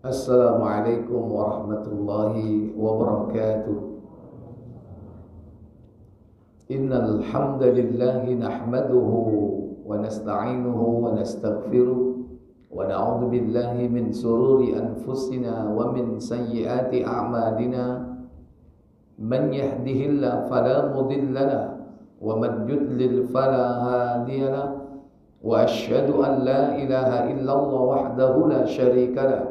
Assalamualaikum warahmatullahi wabarakatuh. Innal hamdalillah nahmaduhu wa nasta'inuhu wa nastaghfiruh wa na'udzu billahi min sururi anfusina wa min sayyiati a'malina. Man yahdihillahu fala mudilla lahu wa man yudlil fala hadiya lahu. Wa asyhadu an la ilaha illallah wahdahu la syarika lahu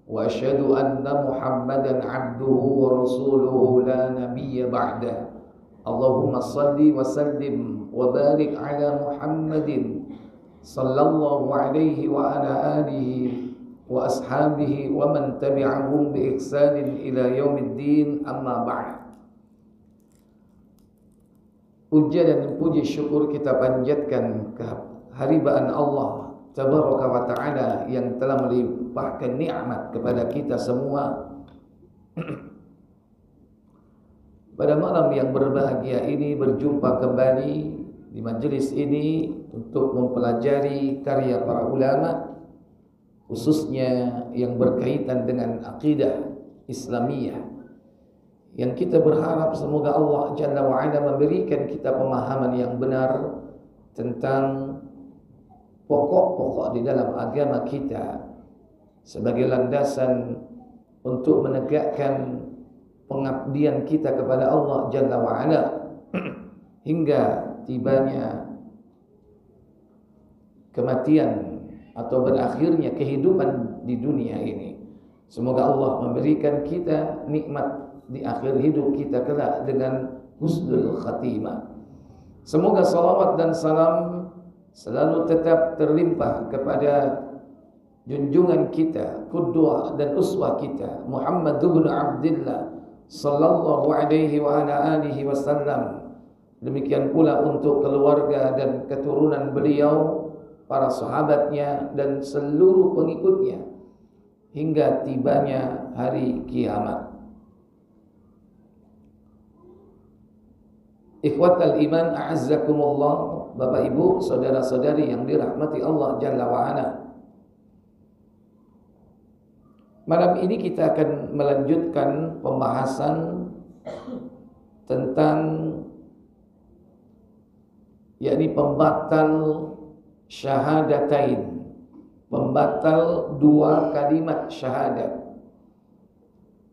wa asyhadu anna Muhammadan abduhu wa rasuluhu la nabiyya ba'da. Allahumma salli wa sallim wa barik ala Muhammadin sallallahu alaihi wa ala alihi wa ashabihi wa man tabi'ahum bi ihsanin ila yaumiddin, amma ba'd. Puja dan puji syukur kita panjatkan kehadiran Allah Tabaraka wa ta'ala yang telah melimpahkan nikmat kepada kita semua. Pada malam yang berbahagia ini berjumpa kembali di majlis ini untuk mempelajari karya para ulama, khususnya yang berkaitan dengan akidah Islamiyah, yang kita berharap semoga Allah Jalla wa'ala memberikan kita pemahaman yang benar tentang pokok-pokok di dalam agama kita sebagai landasan untuk menegakkan pengabdian kita kepada Allah Jalla wa'ala hingga tibanya kematian atau berakhirnya kehidupan di dunia ini. Semoga Allah memberikan kita nikmat di akhir hidup kita kelak dengan husnul khatimah. Semoga salawat dan salam selalu tetap terlimpah kepada junjungan kita, qudwah dan uswah kita, Muhammad bin Abdullah sallallahu alaihi wa ala alihi wasallam. Demikian pula untuk keluarga dan keturunan beliau, para sahabatnya dan seluruh pengikutnya hingga tibanya hari kiamat. Ikhwatal iman, a'azzakumullah, Bapak Ibu, saudara-saudari yang dirahmati Allah Jalla wa'ala. Malam ini kita akan melanjutkan pembahasan tentang yakni pembatal syahadatain, pembatal dua kalimat syahadat.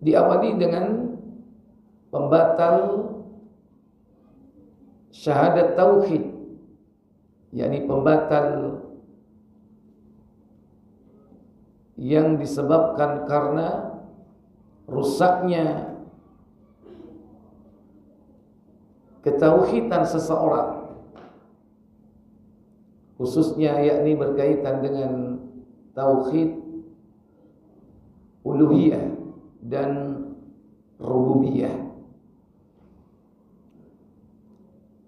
Diawali dengan pembatal syahadat tauhid, yakni pembatal yang disebabkan karena rusaknya ketauhidan seseorang, khususnya yakni berkaitan dengan tauhid uluhiyah dan rububiyah.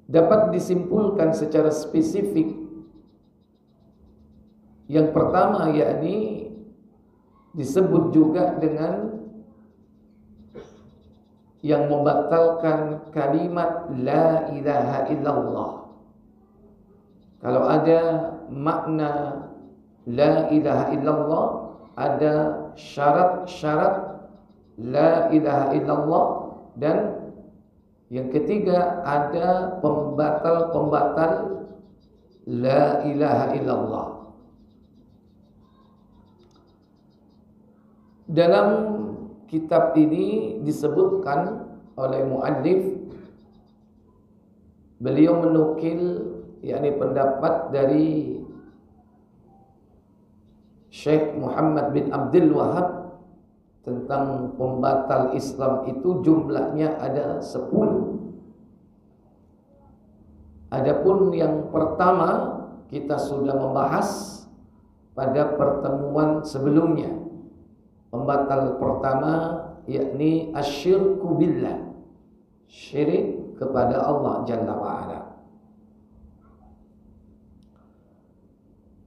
Dapat disimpulkan secara spesifik. Yang pertama yakni disebut juga dengan yang membatalkan kalimat la ilaha illallah. Kalau ada makna la ilaha illallah, ada syarat-syarat la ilaha illallah, dan yang ketiga ada pembatal-pembatal la ilaha illallah. Dalam kitab ini disebutkan oleh muallif, beliau menukil yakni pendapat dari Syekh Muhammad bin Abdul Wahab tentang pembatal Islam itu jumlahnya ada 10. Adapun yang pertama kita sudah membahas pada pertemuan sebelumnya. Pembatal pertama yakni asyirku billah, syirik kepada Allah Jalla wa'ala.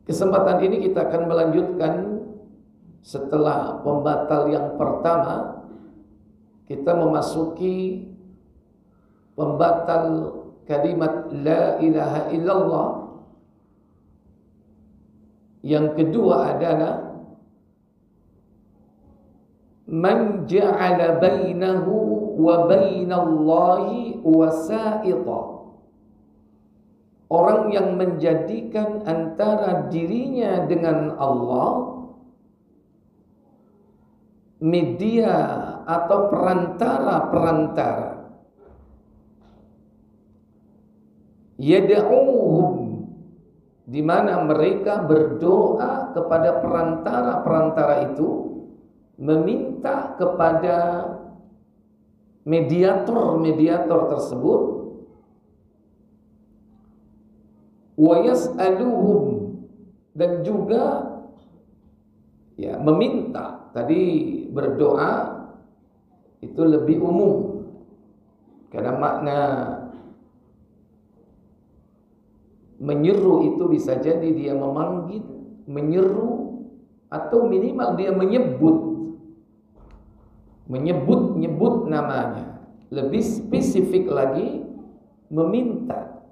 Kesempatan ini kita akan melanjutkan. Setelah pembatal yang pertama, kita memasuki pembatal kalimat la ilaha illallah. Yang kedua adalah man ja'ala bainahu wa bainallahi wasa'ita, orang yang menjadikan antara dirinya dengan Allah media atau perantara-perantara, yad'uhum, di mana mereka berdoa kepada perantara-perantara itu, meminta kepada mediator-mediator tersebut, wa yas'aluhum, dan juga ya meminta. Tadi berdoa itu lebih umum karena makna menyeru itu bisa jadi dia memanggil, menyeru, atau minimal dia menyebut namanya. Lebih spesifik lagi meminta.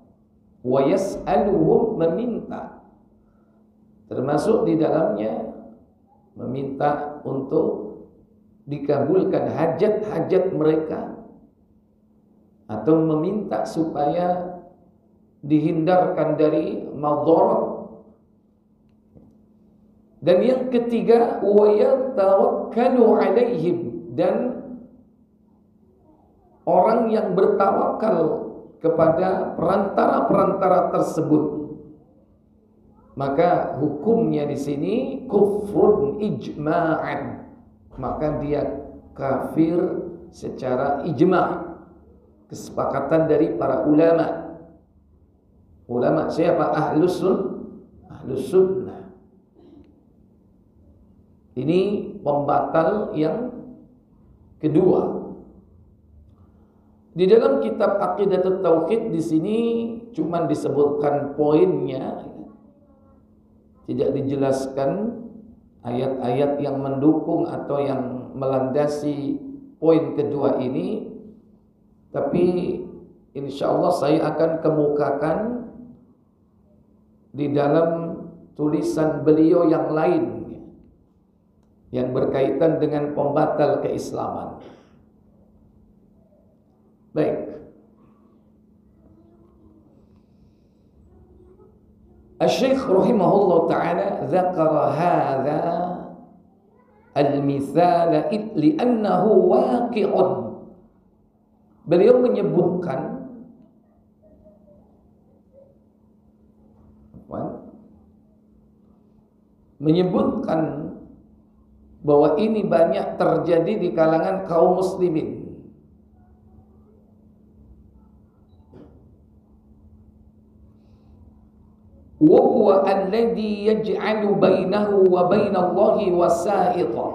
Wa yas'aluhum, meminta. Termasuk di dalamnya meminta untuk dikabulkan hajat-hajat mereka, atau meminta supaya dihindarkan dari madarat. Dan yang ketiga, wa yatawakkalu alaihim, dan orang yang bertawakal kepada perantara-perantara tersebut, maka hukumnya di sini kufrun ijma'an, maka dia kafir secara ijma', kesepakatan dari para ulama. Ulama siapa? Ahlus sunnah. Ini pembatal yang kedua. Di dalam kitab Aqidatut Tauhid di sini cuma disebutkan poinnya, tidak dijelaskan ayat-ayat yang mendukung atau yang melandasi poin kedua ini. Tapi insyaallah saya akan kemukakan di dalam tulisan beliau yang lain yang berkaitan dengan pembatal keislaman. Baik. Asy-Syaikh rahimahullah taala dzakara hadza al-mithal li'annahu waqi'un. Beliau menyebutkan bahwa ini banyak terjadi di kalangan kaum muslimin. Wa huwa alladhi yaj'alu bainahu wa bainallahi wasa'ita,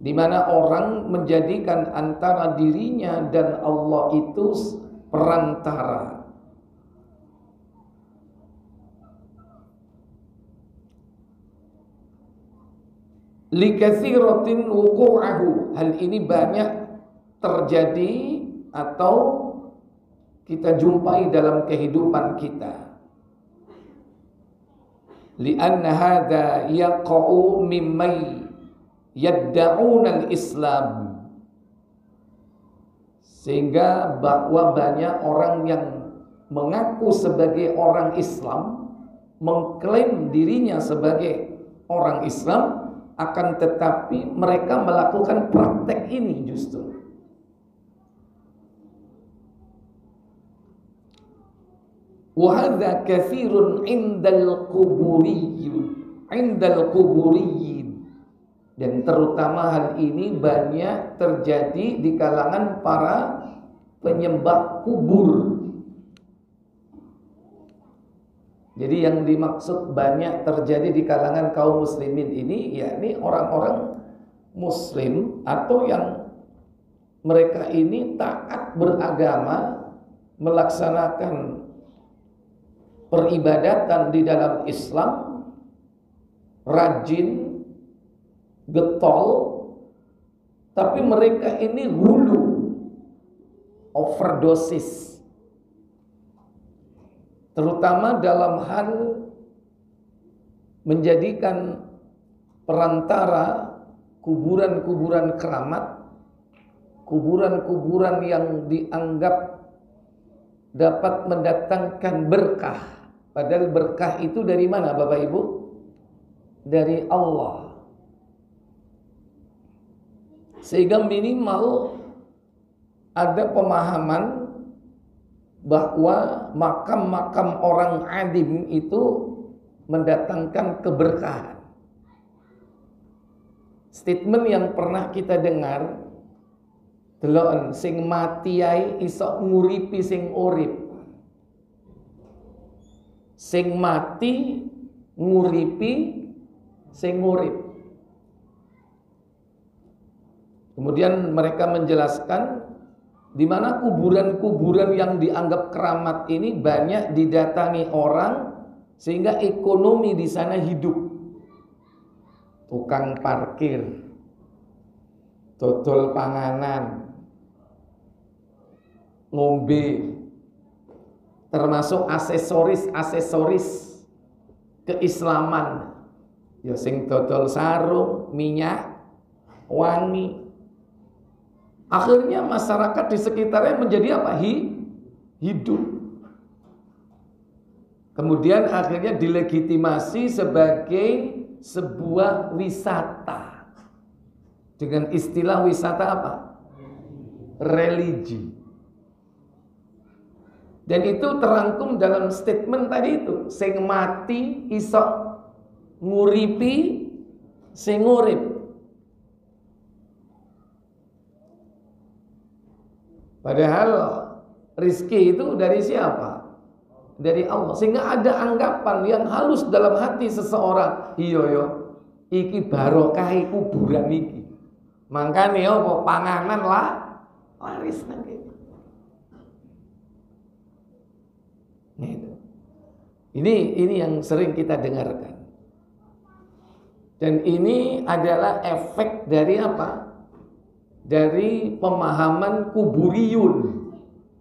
di mana orang menjadikan antara dirinya dan Allah itu perantara. Likatsiratin wuqu'ahu, hal ini banyak terjadi atau kita jumpai dalam kehidupan kita. Li'anna hadza yaqa'u mimman yadda'una al-Islam, sehingga bahwa banyak orang yang mengaku sebagai orang Islam, mengklaim dirinya sebagai orang Islam, akan tetapi mereka melakukan praktek ini justru. Wa hadza katsirun 'indal quburiyyin, dan terutama hal ini banyak terjadi di kalangan para penyembah kubur. Jadi yang dimaksud banyak terjadi di kalangan kaum muslimin ini, yakni orang-orang muslim atau yang mereka ini taat beragama, melaksanakan peribadatan di dalam Islam, rajin, getol, tapi mereka ini hulu, overdosis, terutama dalam hal menjadikan perantara kuburan-kuburan keramat, kuburan-kuburan yang dianggap dapat mendatangkan berkah. Padahal berkah itu dari mana Bapak Ibu? Dari Allah. Sehingga minimal ada pemahaman bahwa makam-makam orang alim itu mendatangkan keberkahan. Statement yang pernah kita dengar, deloken sing mati ae iso nguripi sing urip. Sing mati nguripi sing urip. Kemudian mereka menjelaskan di mana kuburan-kuburan yang dianggap keramat ini banyak didatangi orang sehingga ekonomi di sana hidup. Tukang parkir, dodol panganan, ngombe, termasuk aksesoris keislaman. Ya sing dodol sarung, minyak, wangi. Akhirnya masyarakat di sekitarnya menjadi apa? Hidup. Kemudian akhirnya dilegitimasi sebagai sebuah wisata. Dengan istilah wisata apa? Religi. Dan itu terangkum dalam statement tadi itu. Sing mati iso nguripi sing urip. Padahal rizki itu dari siapa? Dari Allah. Sehingga ada anggapan yang halus dalam hati seseorang. Iya yo, iki barokah kuburan iki. Mangkane apa panganan lah laris nang kene. Ini yang sering kita dengarkan. Dan ini adalah efek dari apa? Dari pemahaman kuburiyun.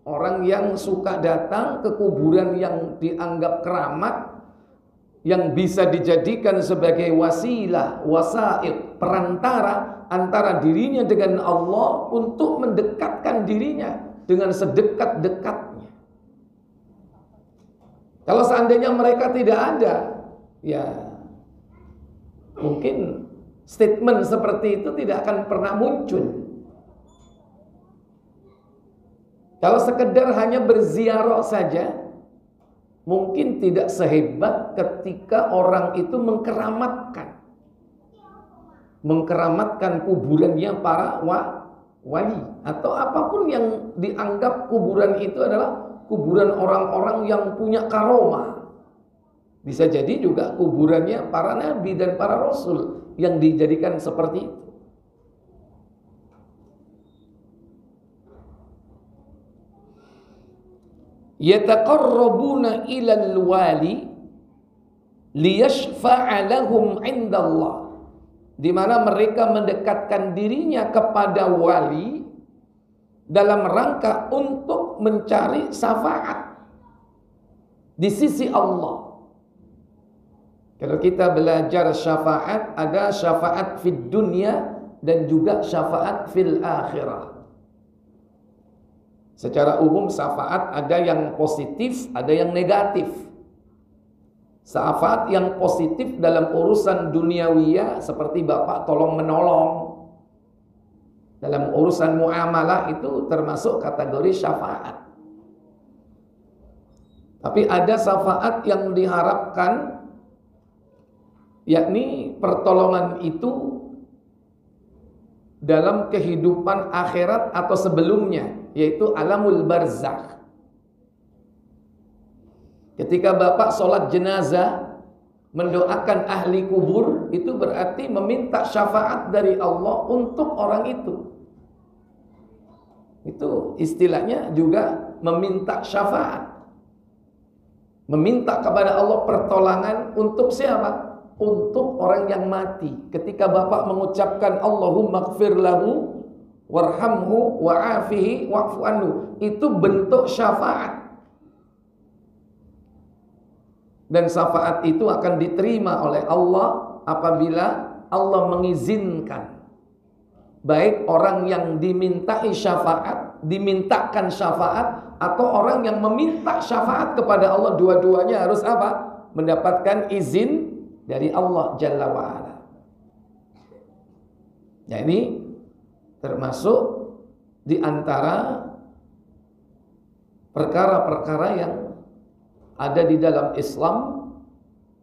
Orang yang suka datang ke kuburan yang dianggap keramat, yang bisa dijadikan sebagai wasilah, wasaid, perantara antara dirinya dengan Allah untuk mendekatkan dirinya dengan sedekat-dekatnya. Kalau seandainya mereka tidak ada, ya mungkin statement seperti itu tidak akan pernah muncul. Kalau sekedar hanya berziarah saja, mungkin tidak sehebat ketika orang itu mengkeramatkan kuburannya para wali, atau apapun yang dianggap kuburan itu adalah kuburan orang-orang yang punya karomah. Bisa jadi juga kuburannya para nabi dan para rasul yang dijadikan seperti itu. Yataqarrabuna ilal wali liyashfa'a lahum 'indallah, di mana mereka mendekatkan dirinya kepada wali dalam rangka untuk mencari syafaat di sisi Allah. Kalau kita belajar syafaat, ada syafaat fid dunya dan juga syafaat fil akhirah. Secara umum syafaat ada yang positif, ada yang negatif. Syafaat yang positif dalam urusan duniawiyah seperti bapak tolong menolong. Dalam urusan muamalah itu termasuk kategori syafaat. Tapi ada syafaat yang diharapkan, yakni pertolongan itu dalam kehidupan akhirat atau sebelumnya, yaitu alamul barzakh. Ketika bapak sholat jenazah mendoakan ahli kubur, itu berarti meminta syafaat dari Allah untuk orang itu. Itu istilahnya juga meminta syafaat. Meminta kepada Allah pertolongan untuk siapa? Untuk orang yang mati. Ketika bapak mengucapkan Allahumma gfir lahu warhamhu wa'afihi wa'fu anhu, itu bentuk syafaat. Dan syafaat itu akan diterima oleh Allah apabila Allah mengizinkan. Baik orang yang dimintai syafaat, dimintakan syafaat, atau orang yang meminta syafaat kepada Allah, dua-duanya harus apa? Mendapatkan izin dari Allah Jalla wa'ala. Nah, ini termasuk di antara perkara-perkara yang ada di dalam Islam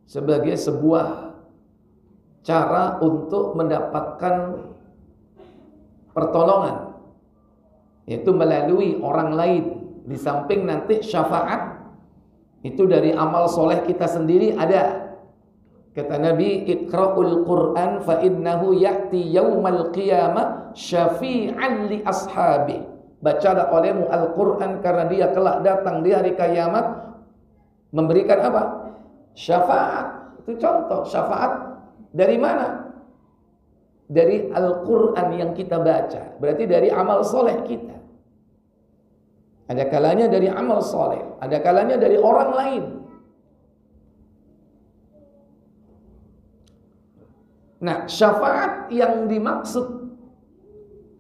sebagai sebuah cara untuk mendapatkan pertolongan, yaitu melalui orang lain. Di samping nanti syafaat itu dari amal soleh kita sendiri ada. Kata Nabi, Iqra'ul Qur'an fa innahu ya'ti yaumal qiyamah syafi'an li ashabi. Bacalah olehmu Al-Quran karena dia kelak datang di hari kiamat memberikan apa? Syafaat. Itu contoh syafaat dari mana? Dari Al-Quran yang kita baca. Berarti dari amal soleh kita. Ada kalanya dari amal soleh, ada kalanya dari orang lain. Nah, syafaat yang dimaksud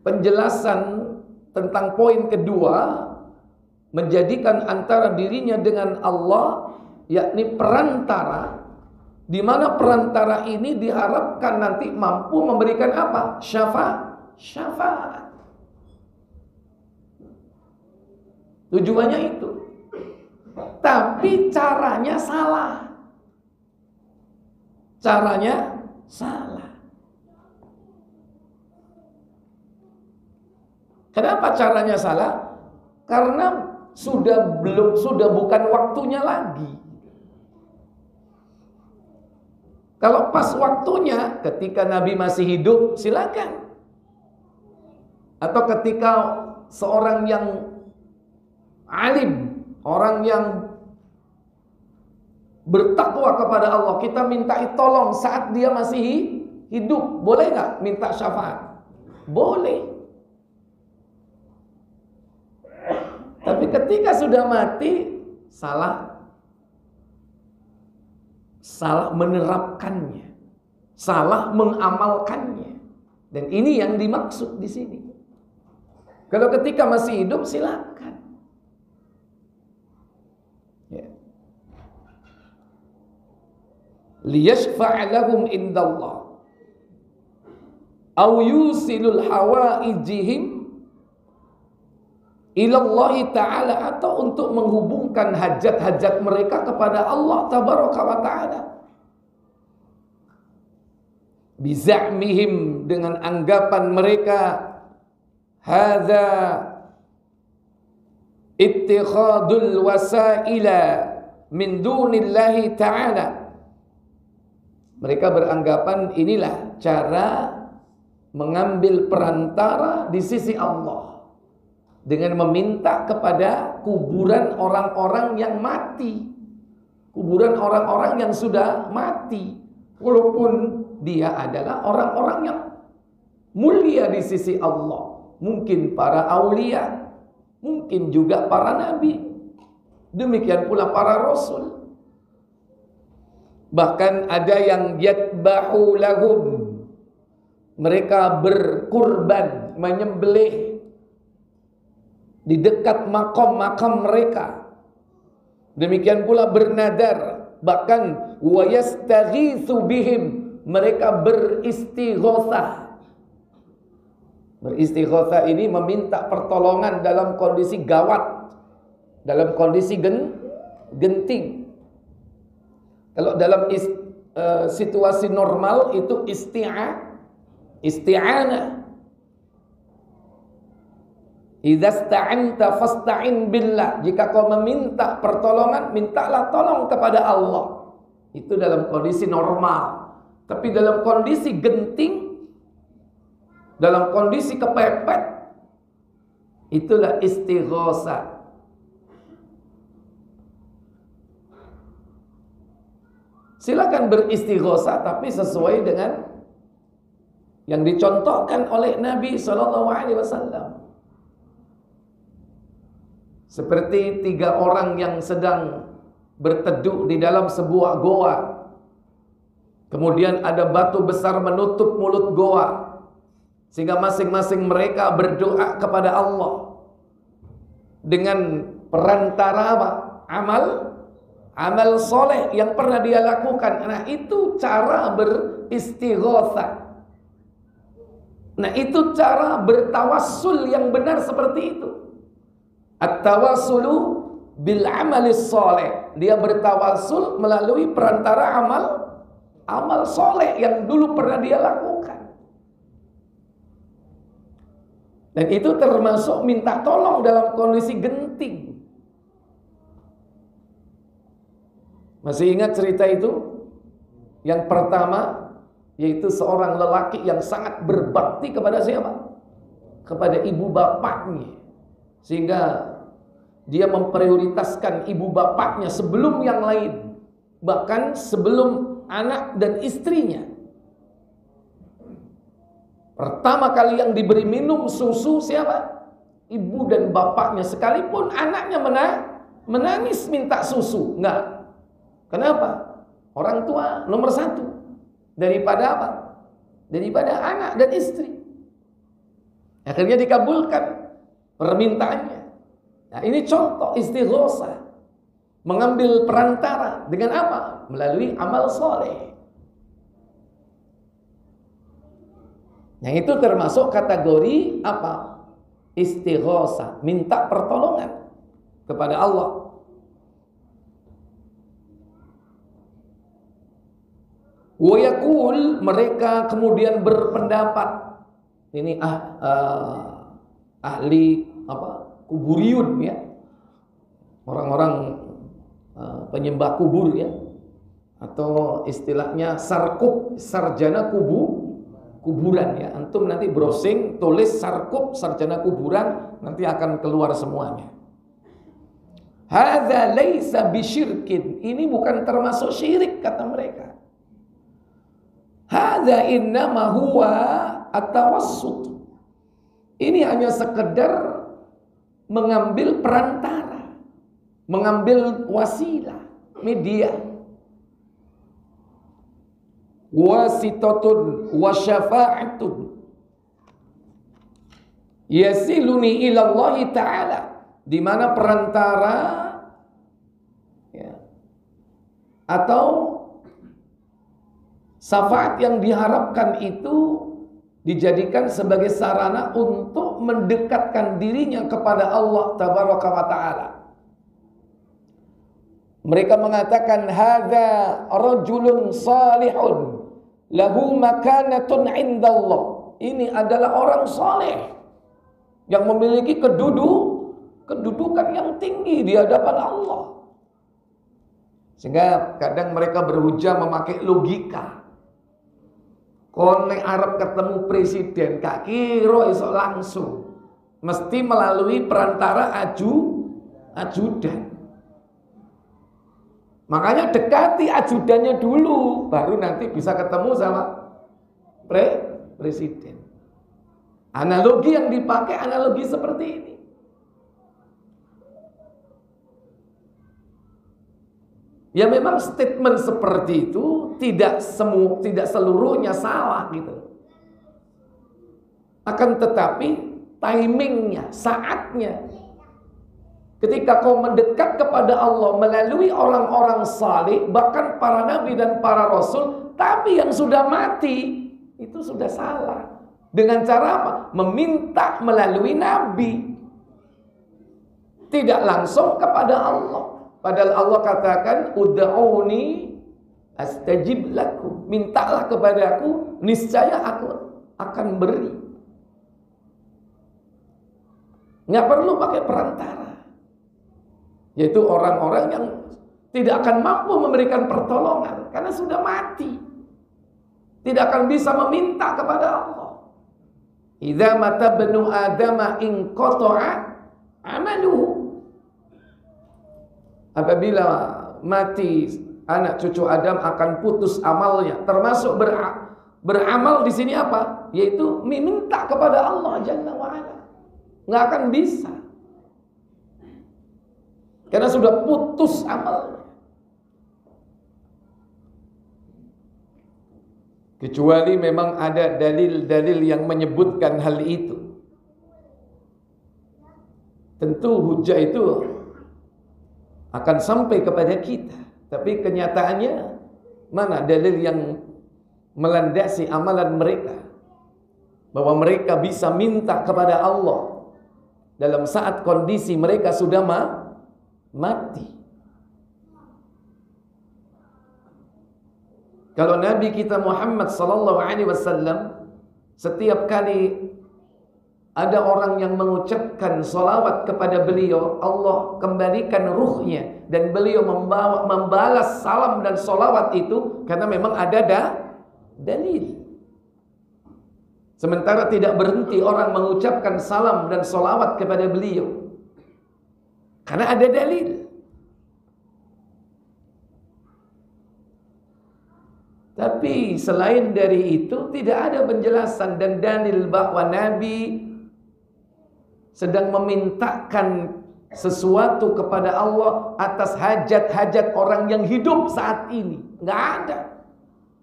penjelasan tentang poin kedua, menjadikan antara dirinya dengan Allah, yakni perantara, di mana perantara ini diharapkan nanti mampu memberikan apa? Syafaat. Tujuannya itu. Tapi caranya salah. Caranya salah. Kenapa caranya salah? Karena sudah bukan waktunya lagi. Kalau pas waktunya, ketika Nabi masih hidup, silakan. Atau ketika seorang yang alim, orang yang bertakwa kepada Allah, kita minta tolong saat dia masih hidup, boleh nggak minta syafaat? Boleh. Tapi ketika sudah mati, salah menerapkannya, salah mengamalkannya, dan ini yang dimaksud di sini. Kalau ketika masih hidup, silakan. Liyashfa'a lahum indallah aw yusilul hawaijihim ilallahi ta'ala, atau untuk menghubungkan hajat-hajat mereka kepada Allah tabaraka wa ta'ala. Biza'mihim, dengan anggapan mereka, hadza ittikhadul wasaila min dunillahi ta'ala. Mereka beranggapan inilah cara mengambil perantara di sisi Allah dengan meminta kepada kuburan orang-orang yang mati, kuburan orang-orang yang sudah mati, walaupun dia adalah orang-orang yang mulia di sisi Allah, mungkin para aulia, mungkin juga para nabi, demikian pula para rasul. Bahkan ada yang yatbahu lahum, mereka berkurban, menyembelih di dekat makam-makam mereka. Demikian pula bernadar, bahkan wa yastaghitsu bihim, mereka beristighosah. Beristighosah ini meminta pertolongan dalam kondisi gawat, dalam kondisi genting. Kalau dalam situasi normal itu isti'anah. Idza sta'anta fasta'in billah. Jika kau meminta pertolongan, mintalah tolong kepada Allah. Itu dalam kondisi normal. Tapi dalam kondisi genting, dalam kondisi kepepet, itulah istighosah. Silakan beristighosah, tapi sesuai dengan yang dicontohkan oleh Nabi SAW. Seperti 3 orang yang sedang berteduh di dalam sebuah goa. Kemudian ada batu besar menutup mulut goa. Sehingga masing-masing mereka berdoa kepada Allah dengan perantara apa? Amal soleh yang pernah dia lakukan. Nah, itu cara beristighotsah. Nah, itu cara bertawassul yang benar seperti itu. At-tawassulu bil amalis soleh. Dia bertawassul melalui perantara amal soleh yang dulu pernah dia lakukan. Dan itu termasuk minta tolong dalam kondisi genting. Masih ingat cerita itu? Yang pertama, yaitu seorang lelaki yang sangat berbakti kepada siapa? Kepada ibu bapaknya. Sehingga dia memprioritaskan ibu bapaknya sebelum yang lain. Bahkan sebelum anak dan istrinya. Pertama kali yang diberi minum susu siapa? Ibu dan bapaknya. Sekalipun anaknya menangis minta susu. Enggak. Kenapa? Orang tua nomor satu. Daripada apa? Daripada anak dan istri. Akhirnya dikabulkan permintaannya. Nah, ini contoh istighotsah. Mengambil perantara. Dengan apa? Melalui amal soleh. Yang itu termasuk kategori apa? Istighotsah, minta pertolongan kepada Allah. Wa yaqul, mereka kemudian berpendapat. Ini ahli apa? Kuburiyun ya. Orang-orang penyembah kubur ya. Atau istilahnya sarjana kuburan ya. Antum nanti browsing tulis sarjana kuburan, nanti akan keluar semuanya. Hadza laisa bisyirkin. Ini bukan termasuk syirik kata mereka. Hadza innama huwa at-tawassut. Ini hanya sekedar mengambil perantara, mengambil wasilah, media. Wasitatun wa syafa'atun yasiluni ila Allah Ta'ala, di mana perantara ya, atau syafaat yang diharapkan itu dijadikan sebagai sarana untuk mendekatkan dirinya kepada Allah Tabaraka wa Ta'ala. Mereka mengatakan hadza rajulun salihun lahu makanatun indallah. Ini adalah orang saleh yang memiliki kedudukan yang tinggi di hadapan Allah. Sehingga kadang mereka berhujah memakai logika. Kon nek arep ketemu presiden gak kira iso langsung. Mesti melalui perantara ajudan. Makanya dekati ajudannya dulu, baru nanti bisa ketemu sama presiden. Analogi yang dipakai analogi seperti ini. Ya memang statement seperti itu tidak seluruhnya salah gitu. Akan tetapi timingnya, saatnya. Ketika kau mendekat kepada Allah melalui orang-orang saleh, bahkan para nabi dan para rasul, tapi yang sudah mati, itu sudah salah. Dengan cara apa? Meminta melalui nabi. Tidak langsung kepada Allah. Padahal Allah katakan, ud'uni astajib lakum. Mintalah kepadaku, niscaya aku akan beri. Nggak perlu pakai perantara. Yaitu orang-orang yang tidak akan mampu memberikan pertolongan karena sudah mati. Tidak akan bisa meminta kepada Allah. Idza mata banu adama in qata'a amaluhu. Apabila mati anak cucu Adam akan putus amalnya. Termasuk beramal di sini apa? Yaitu meminta kepada Allah Jalla wa Ala. Nggak akan bisa. Karena sudah putus amalnya. kecuali memang ada dalil-dalil yang menyebutkan hal itu. Tentu hujah itu akan sampai kepada kita, tapi kenyataannya mana dalil yang melandasi amalan mereka bahwa mereka bisa minta kepada Allah dalam saat kondisi mereka sudah mati. Kalau Nabi kita Muhammad sallallahu alaihi wasallam setiap kali ada orang yang mengucapkan salawat kepada beliau, Allah kembalikan ruhnya dan beliau membalas salam dan salawat itu karena memang ada dalil. Sementara tidak berhenti orang mengucapkan salam dan salawat kepada beliau karena ada dalil. Tapi selain dari itu tidak ada penjelasan dan dalil bahwa Nabi sedang memintakan sesuatu kepada Allah atas hajat-hajat orang yang hidup saat ini. Nggak ada.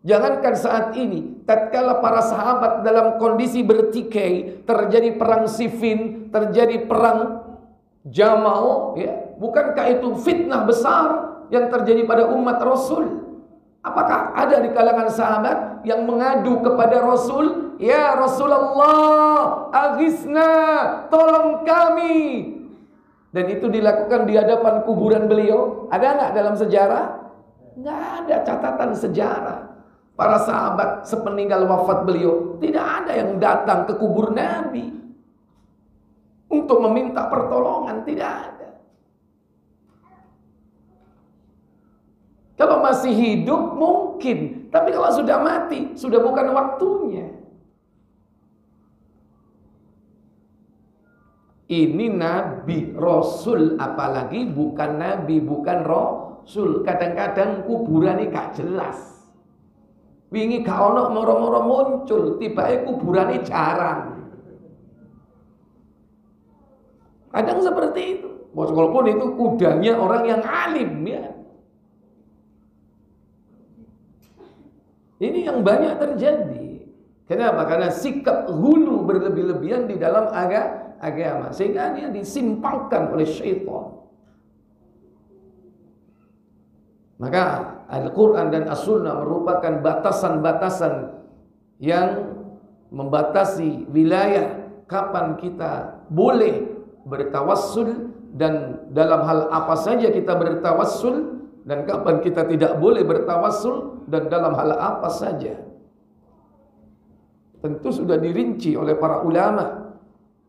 Jangankan saat ini, tatkala para sahabat dalam kondisi bertikai, terjadi perang Siffin, terjadi perang Jamal, ya, bukankah itu fitnah besar yang terjadi pada umat Rasul? Apakah ada di kalangan sahabat yang mengadu kepada Rasul, "Ya Rasulullah, aghisna, tolong kami." Dan itu dilakukan di hadapan kuburan beliau. Ada nggak dalam sejarah? Nggak ada catatan sejarah. Para sahabat sepeninggal wafat beliau, tidak ada yang datang ke kubur Nabi untuk meminta pertolongan, tidak ada. Kalau masih hidup mungkin, tapi kalau sudah mati, sudah bukan waktunya. Ini Nabi, Rasul apalagi bukan Nabi, bukan Rasul. Kadang-kadang kuburan ini gak jelas. Wingi gak ono moro-moro muncul, tiba-tiba kuburan ini jarang. Kadang seperti itu. Walaupun itu kudanya orang yang alim, ya. Ini yang banyak terjadi. Kenapa? Karena sikap hulu berlebih-lebihan di dalam agama, sehingga dia disimpangkan oleh syaitan. Maka Al-Quran dan As-Sunnah merupakan batasan-batasan yang membatasi wilayah kapan kita boleh bertawassul dan dalam hal apa saja kita bertawassul, dan kapan kita tidak boleh bertawassul dan dalam hal apa saja. Tentu sudah dirinci oleh para ulama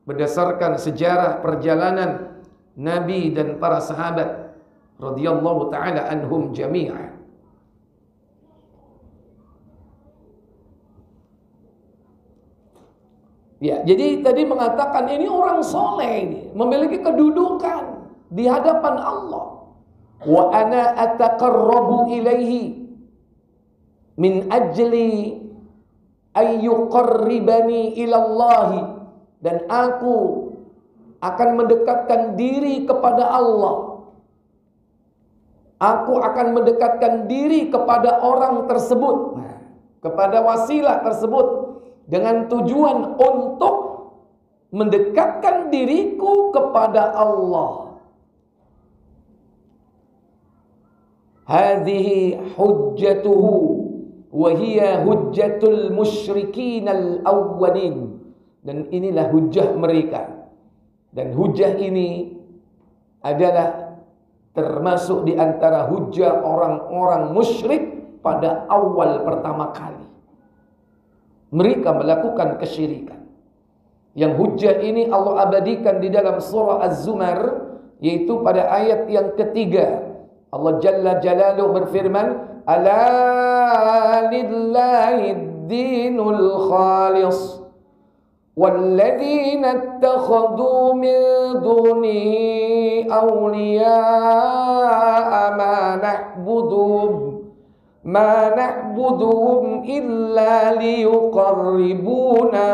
berdasarkan sejarah perjalanan Nabi dan para sahabat radhiyallahu taala anhum jami'an. Ya, jadi tadi mengatakan ini orang soleh ini, memiliki kedudukan di hadapan Allah. Wa ana ataqarrabu ilaihi min ajli ayyuqarribani ilallahi, dan aku akan mendekatkan diri kepada Allah. Aku akan mendekatkan diri kepada orang tersebut, kepada wasilah tersebut, dengan tujuan untuk mendekatkan diriku kepada Allah. Hadhihi hujjatuhu wa hiya hujjatul musyrikin al-awwalin. Dan inilah hujjah mereka. Dan hujjah ini adalah termasuk di antara hujjah orang-orang musyrik pada awal pertama kali. Mereka melakukan kesyirikan. Yang hujjah ini Allah abadikan di dalam surah Az-Zumar, yaitu pada ayat yang ketiga. Allah Jalla Jalaluhu berfirman, "Ala lillahid dinul khalis walladzina ittakhadhu min dunihi awliya'a ma na'buduhum illa liyuqarribuna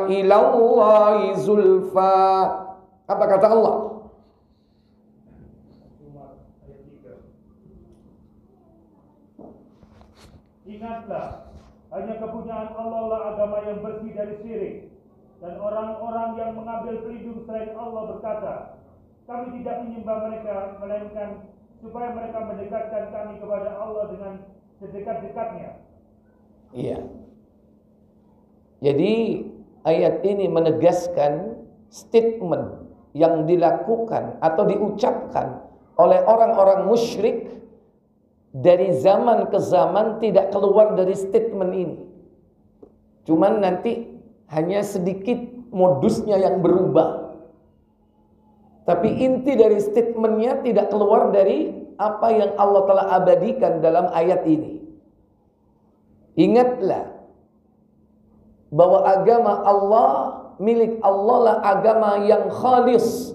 ila Allahi zulfa." Apa kata Allah? Ingatlah Hanya kepunyaan Allah lah agama yang bersih dari syirik. Dan orang-orang yang mengambil pelindung selain Allah berkata, kami tidak menyembah mereka, melainkan supaya mereka mendekatkan kami kepada Allah dengan sedekat-dekatnya. Iya. Jadi ayat ini menegaskan statement yang dilakukan atau diucapkan oleh orang-orang musyrik dari zaman ke zaman tidak keluar dari statement ini. Cuman nanti hanya sedikit modusnya yang berubah. Tapi inti dari statementnya tidak keluar dari apa yang Allah telah abadikan dalam ayat ini. Ingatlah bahwa agama Allah, milik Allah lah agama yang khalis,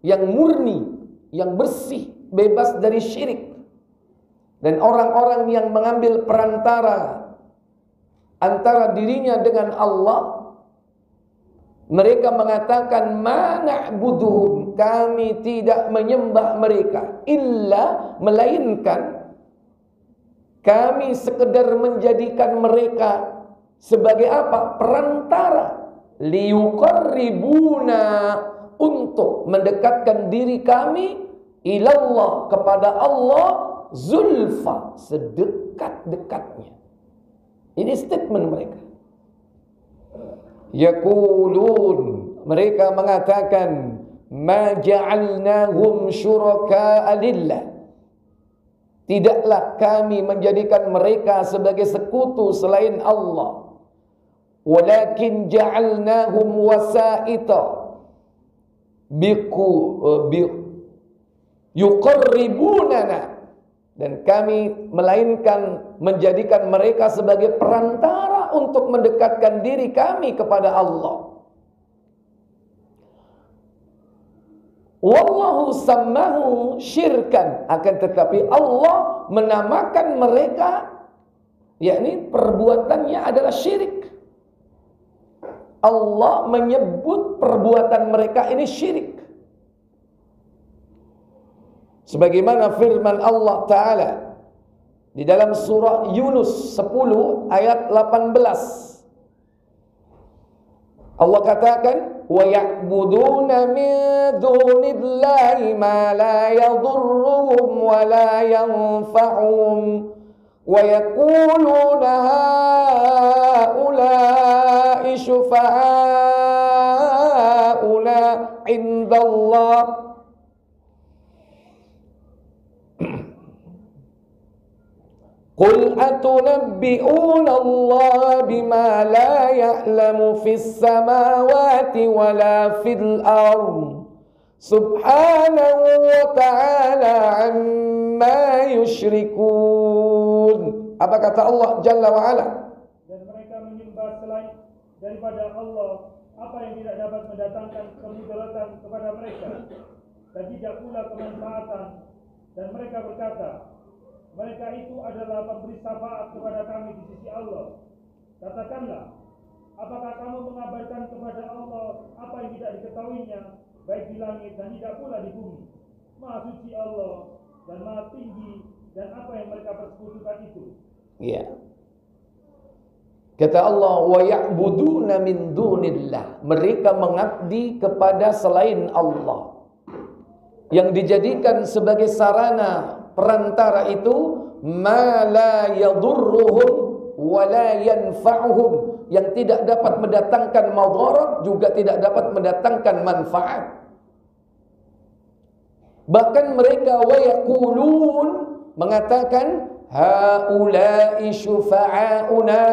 yang murni, yang bersih, bebas dari syirik. Dan orang-orang yang mengambil perantara antara dirinya dengan Allah, mereka mengatakan, ma na'buduhum, kami tidak menyembah mereka, illa, melainkan kami sekedar menjadikan mereka sebagai apa? Perantara, liyuqarribuna, untuk mendekatkan diri kami ilallah, kepada Allah, zulfa, sedekat-dekatnya. Ini statement mereka. Yaqulun, mereka mengatakan, ma ja'alnahum syuraka'a lillah, tidaklah kami menjadikan mereka sebagai sekutu selain Allah, walakin ja'alnahum wasaita yuqarribunana, dan kami melainkan menjadikan mereka sebagai perantara untuk mendekatkan diri kami kepada Allah. Wallahu sammahu syirkan, akan tetapi Allah menamakan mereka, yakni perbuatannya adalah syirik. Allah menyebut perbuatan mereka ini syirik. Sebagaimana firman Allah Ta'ala di dalam surah Yunus 10 ayat 18. Allah katakan, wa ya'buduna min dunillahi ma la yadurruhum wa la yanfa'uhum wa yaquluna haula'i syufa'auna indallah. Qul atunabbi'una Allah bima la ya'lamu fis samawati wa la fil ardh subhanahu wa ta'ala amma yushrikun. Apa kata Allah Jalla wa Ala? Dan mereka menyembah selain daripada Allah apa yang tidak dapat mendatangkan kemudaratan kepada mereka dan tidak pula kemanfaatan, dan mereka berkata, mereka itu adalah pemberi syafaat kepada kami di sisi Allah. Katakanlah, apakah kamu mengabarkan kepada Allah apa yang tidak diketahuinya, baik di langit dan tidak pula di bumi? Maha suci Allah dan maha tinggi, dan apa yang mereka persekutukan itu. Ya. Kata Allah, wa ya'buduna min dunillah, mereka mengabdi kepada selain Allah, yang dijadikan sebagai sarana perantara itu, ma la yadurruhum wa la yanfa'uhum, yang tidak dapat mendatangkan madarat juga tidak dapat mendatangkan manfaat. Bahkan mereka wa yaqulun, mengatakan, haula'i syufa'auna,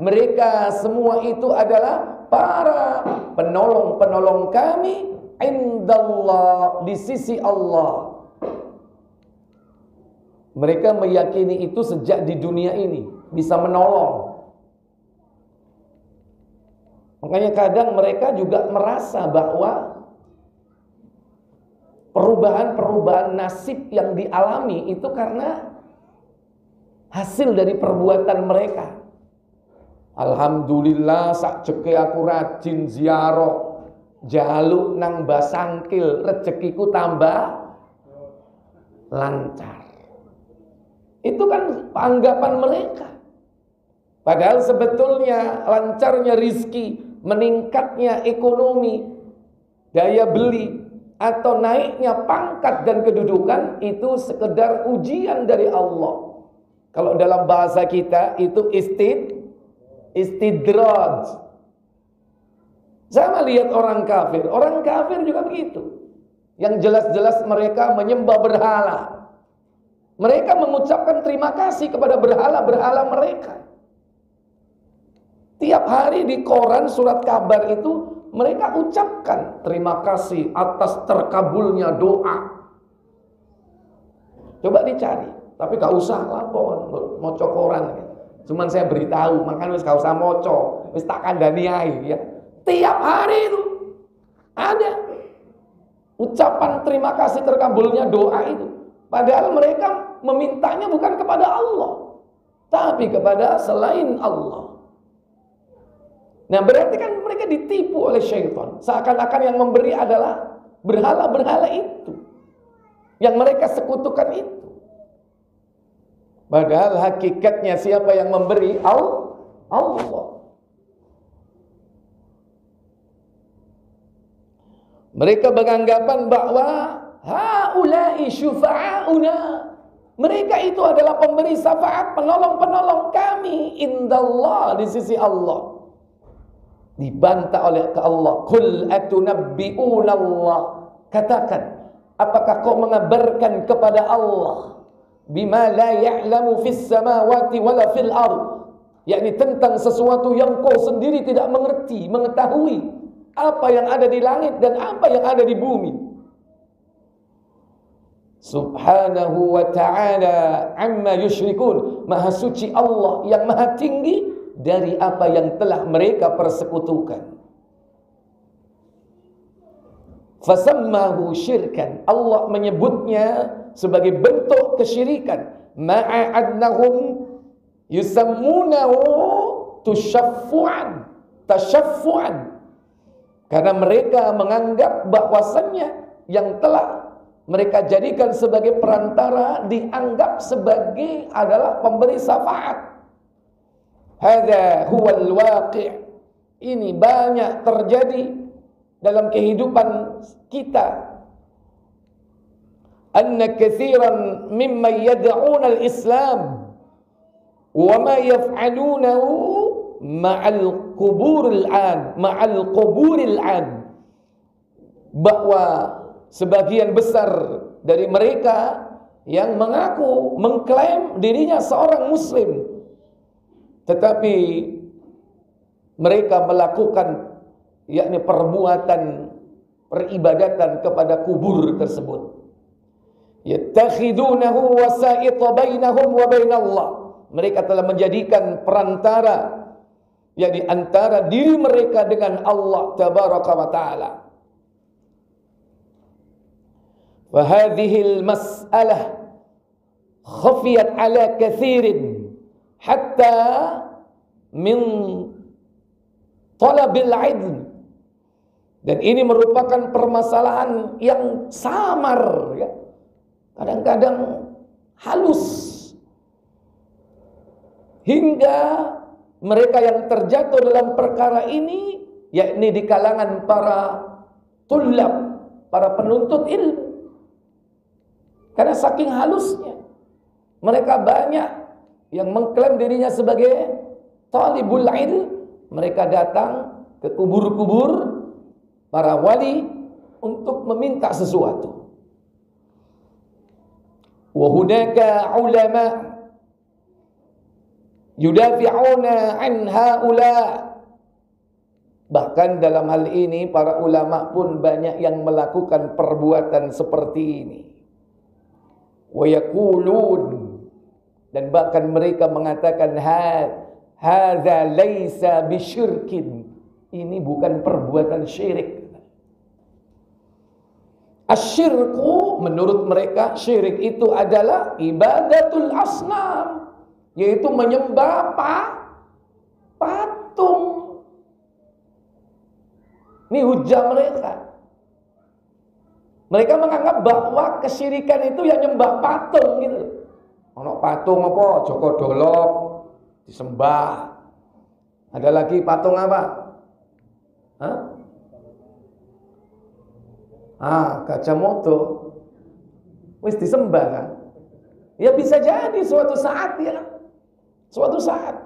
mereka semua itu adalah para penolong-penolong kami indallah, di sisi Allah. Mereka meyakini itu sejak di dunia ini bisa menolong. Makanya kadang mereka juga merasa bahwa perubahan-perubahan nasib yang dialami itu karena hasil dari perbuatan mereka. Alhamdulillah sak ceke aku rajin ziarah, jaluk nang basangkil, rezekiku tambah lancar. Itu kan anggapan mereka. Padahal sebetulnya lancarnya rizki, meningkatnya ekonomi, daya beli, atau naiknya pangkat dan kedudukan itu sekedar ujian dari Allah. Kalau dalam bahasa kita itu istidraj. Sama lihat orang kafir juga begitu. Yang jelas-jelas mereka menyembah berhala. Mereka mengucapkan terima kasih kepada berhala-berhala mereka. Tiap hari di koran surat kabar itu mereka ucapkan terima kasih atas terkabulnya doa. Coba dicari, tapi gak usah lapor moco koran. Cuman saya beritahu, makanya gak usah moco, wis tak kandhani ae ya. Tiap hari itu ada ucapan terima kasih terkabulnya doa itu. Padahal mereka memintanya bukan kepada Allah, tapi kepada selain Allah. Nah, berarti kan mereka ditipu oleh syaitan. Seakan-akan yang memberi adalah berhala-berhala itu, yang mereka sekutukan itu. Padahal hakikatnya siapa yang memberi? Allah. Mereka beranggapan bahwa haula'i syufa'auna. Mereka itu adalah pemberi syafaat, penolong-penolong kami indallah, di sisi Allah. Dibantah oleh Allah. Qul atunabbi'una Allah. Katakan, apakah kau mengabarkan kepada Allah bima la ya'lamu fis samawati wala fil ard, yakni tentang sesuatu yang kau sendiri tidak mengerti, mengetahui apa yang ada di langit dan apa yang ada di bumi. Subhanahu wa ta'ala amma yusyrikun. Maha suci Allah yang maha tinggi dari apa yang telah mereka persekutukan. Fasammahu syirkan. Allah menyebutnya sebagai bentuk kesyirikan. Ma'a'annahum yusammunahu tasyaffu'an. Karena mereka menganggap bahwasannya yang telah mereka jadikan sebagai perantara dianggap sebagai adalah pemberi syafaat. Hadza huwal waqi'. Ini banyak terjadi dalam kehidupan kita. Anna katsiran mimman yad'una al-islam wa ma yaf'alunahu ma'al quburil an, bahwa sebagian besar dari mereka yang mengaku mengklaim dirinya seorang muslim, tetapi mereka melakukan yakni perbuatan peribadatan kepada kubur tersebut. Yattakhidunahu wasa'ita bainahum wa bainallah. Mereka telah menjadikan perantara yakni antara diri mereka dengan Allah tabaraka wa taala. Wa hadhihi al-mas'alah khafiyat ala katsirin hatta min talabil ilm. Dan ini merupakan permasalahan yang samar ya. Kadang-kadang halus, hingga mereka yang terjatuh dalam perkara ini yakni di kalangan para tulab, para penuntut ilmu. Karena saking halusnya mereka banyak yang mengklaim dirinya sebagai talibul ilm. Mereka datang ke kubur-kubur para wali untuk meminta sesuatu. Wa hunaka ulama yudafi'una an haula. Bahkan dalam hal ini para ulama pun banyak yang melakukan perbuatan seperti ini. Wa yaqulun, dan bahkan mereka mengatakan hadza laisa bisyirkin. Ini bukan perbuatan syirik. Asyirku menurut mereka syirik itu adalah ibadatul asnam, yaitu menyembah patung. Ini hujah mereka. Mereka menganggap bahwa kesyirikan itu yang nyembah patung gitu. Ono patung apa? Joko Dolok, disembah. Ada lagi patung apa? Gajah modo. Wis disembah kan? Ya bisa jadi suatu saat ya. Suatu saat.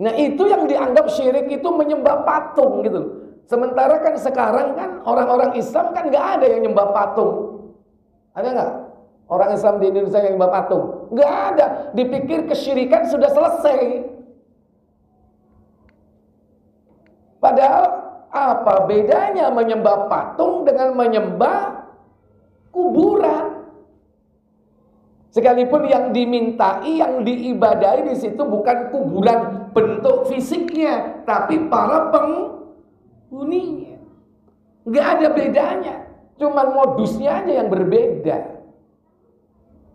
Nah itu yang dianggap syirik itu menyembah patung gitu. Sementara kan sekarang kan orang-orang Islam kan nggak ada yang nyembah patung. Ada nggak? Orang Islam di Indonesia yang nyembah patung? Nggak ada. Dipikir kesyirikan sudah selesai. Padahal apa bedanya menyembah patung dengan menyembah kuburan? Sekalipun yang dimintai, yang diibadahi di situ bukan kuburan bentuk fisiknya, tapi para penghuninya. Nggak ada bedanya, cuman modusnya aja yang berbeda.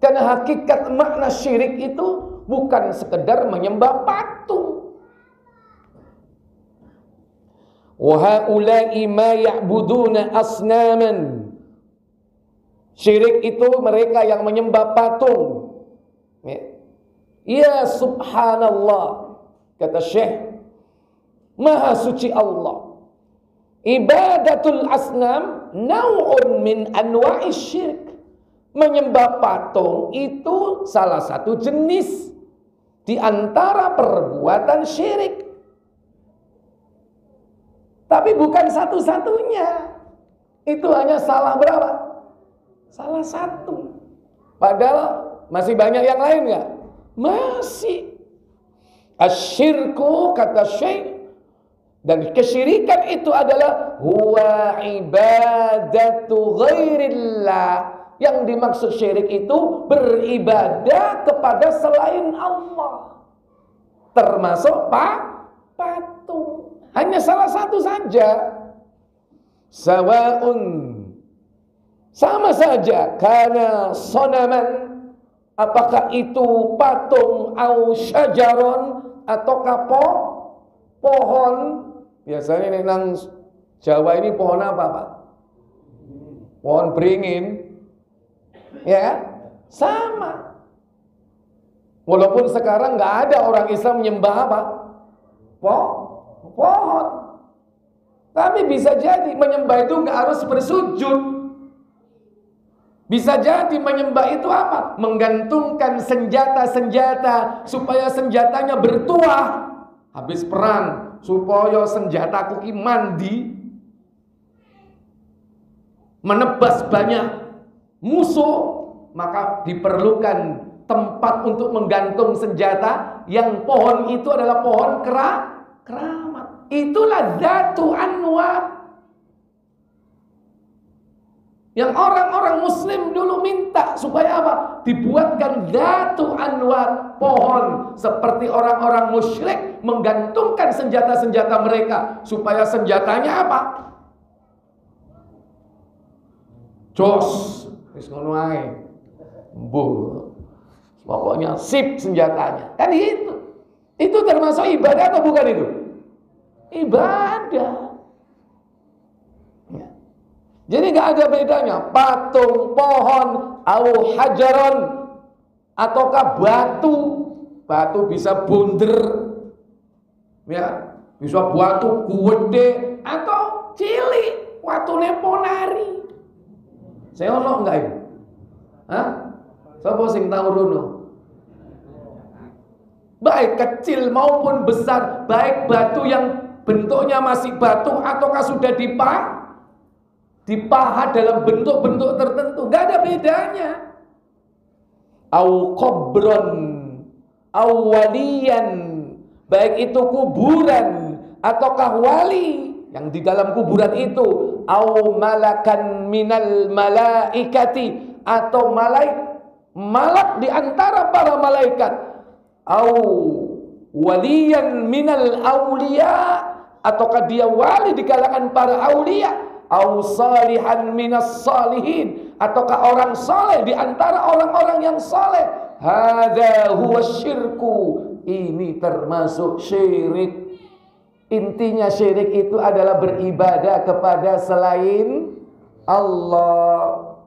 Karena hakikat makna syirik itu bukan sekedar menyembah patung. Wa haula'i ma ya'buduna asnaman. Syirik itu mereka yang menyembah patung. Ya subhanallah, kata Syekh, Maha suci Allah. Ibadatul asnam naw'un min anwa'is syirik. Menyembah patung itu salah satu jenis di antara perbuatan syirik. Tapi bukan satu-satunya. Itu hanya salah berapa? Salah satu. Padahal masih banyak yang lain nggak? Masih. Asyirku, kata Syekh, dan kesyirikan itu adalah huwa ibadatu ghairillah. Yang dimaksud syirik itu beribadah kepada selain Allah. Termasuk patung. Hanya salah satu saja. Sawa'un, sama saja, karena sonaman, apakah itu patung, au syajaron, ataukah pohon. Biasanya nang Jawa ini pohon apa Pak? Pohon beringin. Ya, sama. Walaupun sekarang nggak ada orang Islam menyembah apa? Pohon. Tapi bisa jadi menyembah itu nggak harus bersujud. Bisa jadi menyembah itu apa? Menggantungkan senjata-senjata supaya senjatanya bertuah. Habis perang, supaya senjataku ki mandi, menebas banyak musuh, maka diperlukan tempat untuk menggantung senjata. Yang pohon itu adalah pohon keramat. Itulah Dzatu Anwat. Yang orang-orang muslim dulu minta supaya apa? Dibuatkan Dzatu Anwat, pohon, seperti orang-orang musyrik menggantungkan senjata-senjata mereka supaya senjatanya apa? Jos, wis ngono ae. Pokoknya sip senjatanya. Kan itu. Itu termasuk ibadah atau bukan itu? Ibadah. Ya. Jadi nggak ada bedanya patung, pohon, au hajaron, ataukah batu. Batu bisa bunder, ya, bisa batu gede atau cilik, watune ponari. Saya ono enggak itu? Hah? Sapa sing tahu rono? Baik kecil maupun besar, baik batu yang bentuknya masih batu ataukah sudah dipahat dalam bentuk-bentuk tertentu, enggak ada bedanya. Au qabron, au waliyan, baik itu kuburan ataukah wali yang di dalam kuburan itu, au malakan minal malaikati, atau malak di antara para malaikat, au waliyan minal auliya, ataukah dia wali di kalangan para aulia, au salihan minas salihin, ataukah orang saleh di antara orang-orang yang saleh. Hadza huwa syirku, ini termasuk syirik. Intinya syirik itu adalah beribadah kepada selain Allah.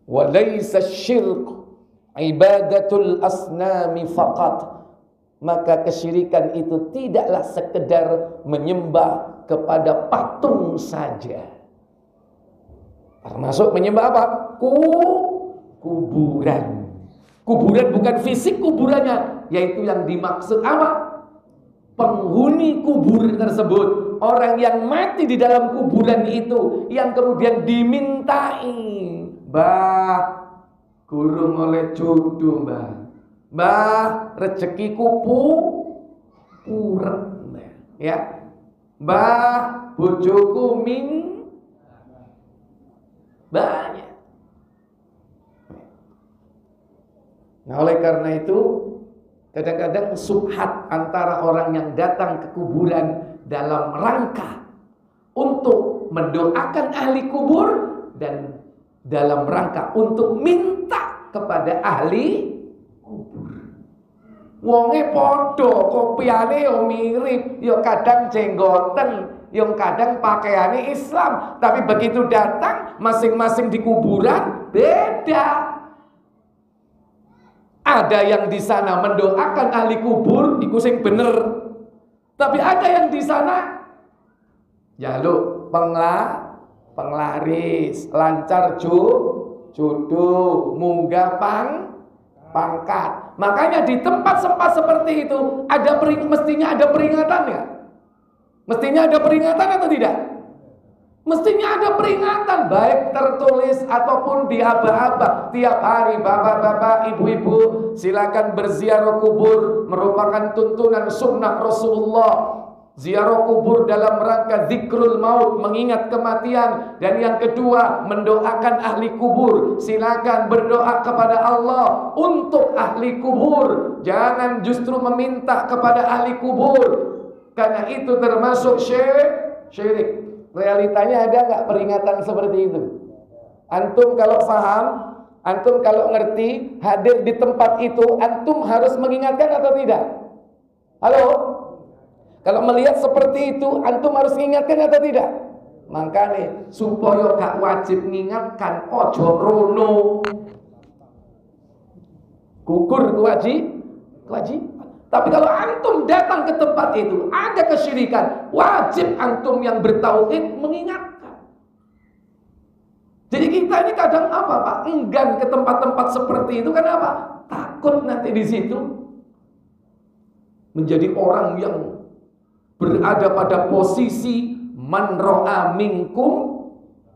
Wa laysa syirk ibadatul asnami faqat. maka kesyirikan itu tidaklah sekedar menyembah kepada patung saja. Termasuk menyembah apa? Kuburan. Kuburan bukan fisik kuburannya, yaitu yang dimaksud apa? Penghuni kubur tersebut, orang yang mati di dalam kuburan itu, yang kemudian dimintai, "Mbah, gurung oleh jodoh, Mbah. Mbah, rezekiku purek, ya. Mbah, bojoku banyak." Nah, oleh karena itu kadang-kadang subhat antara orang yang datang ke kuburan dalam rangka untuk mendoakan ahli kubur dan dalam rangka untuk minta kepada ahli kubur. Wonge padha, kopiane yo mirip, yo kadang jenggoten, yo kadang pakaiane Islam, tapi begitu datang masing-masing di kuburan beda. Ada yang di sana mendoakan ahli kubur, iku sing bener. Tapi ada yang di sana jaluk penglaris, lancar jodoh, munggah pangkat. Makanya di tempat-tempat seperti itu mestinya ada peringatan ya? Mestinya ada peringatan atau tidak? Mestinya ada peringatan, baik tertulis ataupun di aba-aba. Tiap hari bapak-bapak, ibu-ibu, silakan berziarah kubur, merupakan tuntunan sunnah Rasulullah. Ziarah kubur dalam rangka zikrul maut, mengingat kematian. Dan yang kedua, mendoakan ahli kubur. Silakan berdoa kepada Allah untuk ahli kubur. Jangan justru meminta kepada ahli kubur, karena itu termasuk syirik. Realitanya ada nggak peringatan seperti itu? Antum kalau paham, antum kalau ngerti, hadir di tempat itu, antum harus mengingatkan atau tidak? Halo? Kalau melihat seperti itu, antum harus mengingatkan atau tidak? Makanya supaya gak wajib mengingatkan, ojo rono. Gugur kewajiban. Tapi kalau antum datang ke tempat itu, ada kesyirikan, wajib antum yang bertauhid mengingatkan. Jadi kita ini kadang apa Pak? Enggan ke tempat-tempat seperti itu, karena apa? Takut nanti di situ menjadi orang yang berada pada posisi man ra'a minkum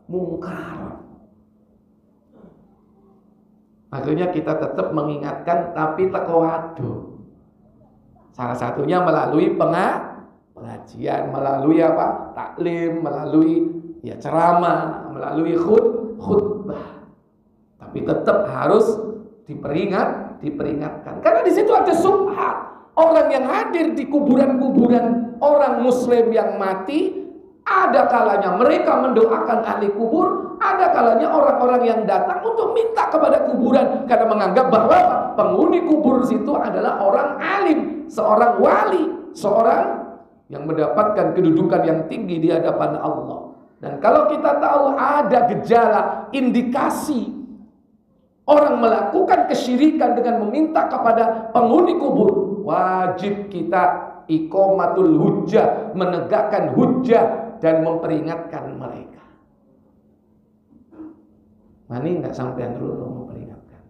mungkar. Akhirnya kita tetap mengingatkan, tapi teko waduh. Salah satunya melalui pengajian, melalui apa? Taklim, melalui ya ceramah, melalui khutbah. Tapi tetap harus diperingatkan. Karena di situ ada subhat. Orang yang hadir di kuburan-kuburan orang muslim yang mati, ada kalanya mereka mendoakan ahli kubur, ada kalanya orang-orang yang datang untuk minta kepada kuburan karena menganggap bahwa penghuni kubur situ adalah orang alim, seorang wali, seorang yang mendapatkan kedudukan yang tinggi di hadapan Allah. Dan kalau kita tahu ada gejala, indikasi orang melakukan kesyirikan dengan meminta kepada penghuni kubur, wajib kita iqamatul hujjah, menegakkan hujjah dan memperingatkan mereka. Mani nggak sampai dulu memperingatkan.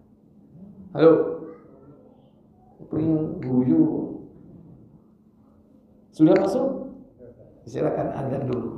Halo, guyu. Sudah masuk? Silakan adzan dulu.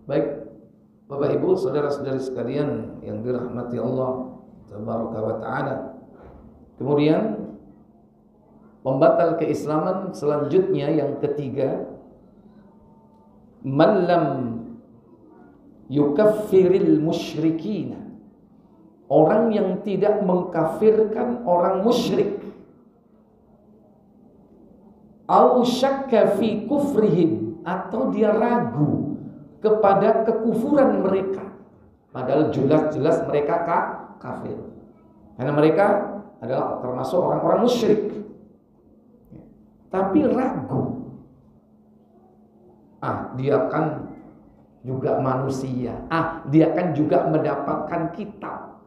Baik, Bapak Ibu, saudara-saudari sekalian yang dirahmati Allah Tabaraka wa Ta'ala. Kemudian pembatal keislaman selanjutnya yang ketiga, man lam yukaffiril musyrikina, orang yang tidak mengkafirkan orang musyrik, au syakka fi kufrihim, atau dia ragu kepada kekufuran mereka, padahal jelas-jelas mereka kafir, karena mereka adalah termasuk orang-orang musyrik, tapi ragu, dia kan juga manusia, dia kan juga mendapatkan kitab,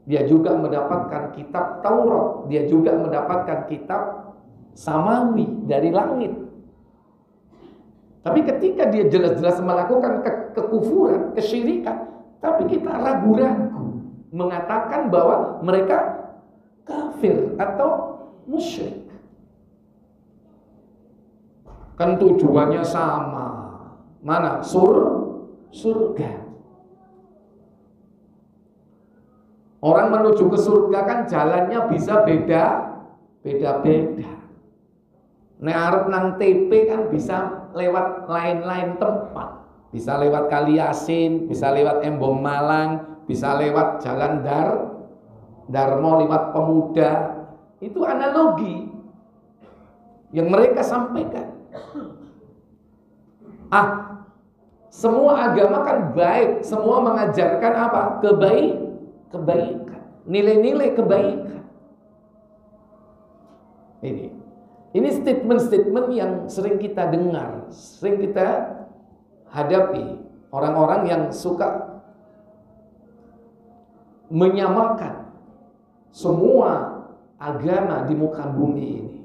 dia juga mendapatkan kitab Taurat, dia juga mendapatkan kitab samawi dari langit. Tapi ketika dia jelas-jelas melakukan kekufuran, kesyirikan, tapi kita ragu-ragu mengatakan bahwa mereka kafir atau musyrik. Kan tujuannya sama. Mana? Surga. Orang menuju ke surga kan jalannya bisa beda-beda. Nek arep nang TP kan bisa lewat lain-lain tempat, bisa lewat Kali Yasin, bisa lewat Embong Malang, bisa lewat Jalan Darmo, lewat Pemuda. Itu analogi yang mereka sampaikan. Semua agama kan baik, semua mengajarkan apa? Kebaikan, nilai-nilai kebaikan. Ini statement-statement yang sering kita dengar, sering kita hadapi. Orang-orang yang suka menyamakan semua agama di muka bumi ini.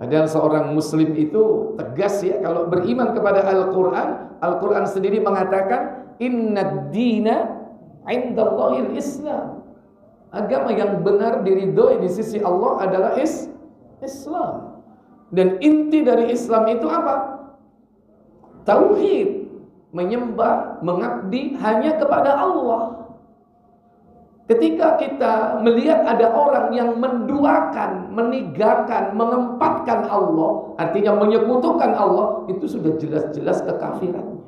Padahal seorang muslim itu tegas ya, kalau beriman kepada Al-Quran, Al-Quran sendiri mengatakan innad dina indallahil Islam. Agama yang benar diridhoi di sisi Allah adalah Islam. Dan inti dari Islam itu apa? Tauhid, menyembah, mengabdi hanya kepada Allah. Ketika kita melihat ada orang yang menduakan, menigakan, mengempatkan Allah, artinya menyekutukan Allah, itu sudah jelas-jelas kekafirannya.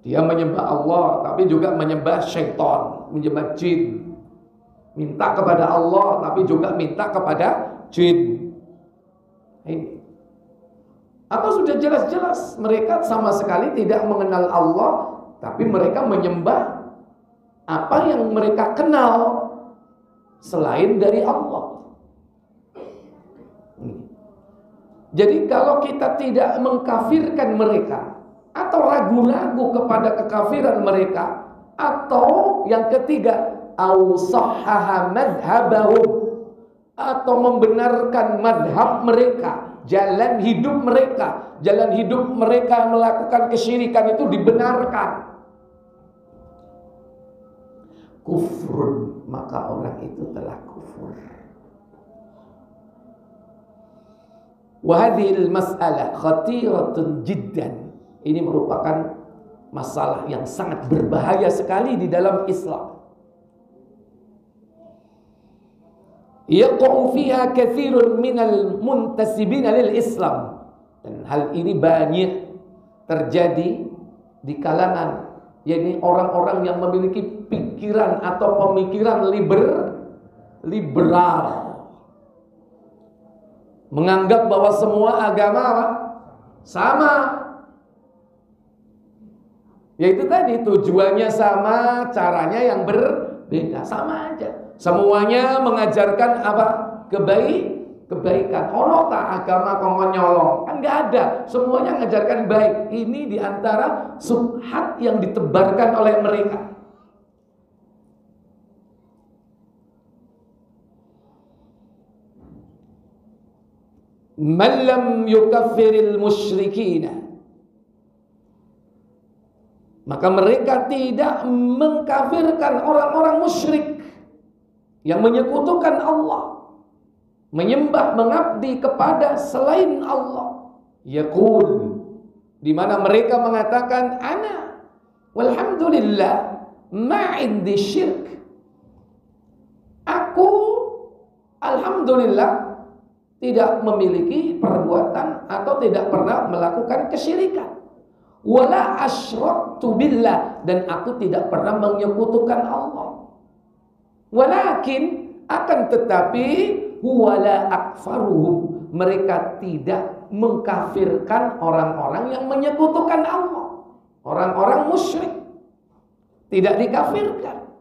Dia menyembah Allah, tapi juga menyembah syaitan, menyembah jin. Minta kepada Allah, tapi juga minta kepada jin. Atau sudah jelas-jelas mereka sama sekali tidak mengenal Allah, tapi mereka menyembah apa yang mereka kenal selain dari Allah. Jadi kalau kita tidak mengkafirkan mereka, atau ragu-ragu kepada kekafiran mereka, atau yang ketiga, au sahhaha madhhabahum, atau membenarkan madhab mereka, jalan hidup mereka melakukan kesyirikan itu dibenarkan, kufrun, maka orang itu telah kufur. Wa hadhil mas'alah khatiratun jiddan. Ini merupakan masalah yang sangat berbahaya sekali di dalam Islam. yaqa'u fiha katsirun minal muntasibina lil Islam. Dan hal ini banyak terjadi di kalangan yakni orang-orang yang memiliki pikiran atau pemikiran liberal, menganggap bahwa semua agama sama. Yaitu tadi tujuannya sama, caranya yang berbeda, sama aja. Semuanya mengajarkan apa? Kebaikan. Ono tak agama kongkon nyolong? Kan nggak ada. Semuanya mengajarkan baik. Ini diantara subhat yang ditebarkan oleh mereka. Man lam yukaffiril musyrikina, maka mereka tidak mengkafirkan orang-orang musyrik yang menyekutukan Allah, menyembah, mengabdi kepada selain Allah. Yaqul, di mana mereka mengatakan ana walhamdulillah ma indi syirk. Aku alhamdulillah tidak memiliki perbuatan atau tidak pernah melakukan kesyirikan. Wala asyraktu billah, dan aku tidak pernah menyekutukan Allah. Walakin, akan tetapi, wala akfaruhum, mereka tidak mengkafirkan orang-orang yang menyekutukan Allah. Orang-orang musyrik tidak dikafirkan.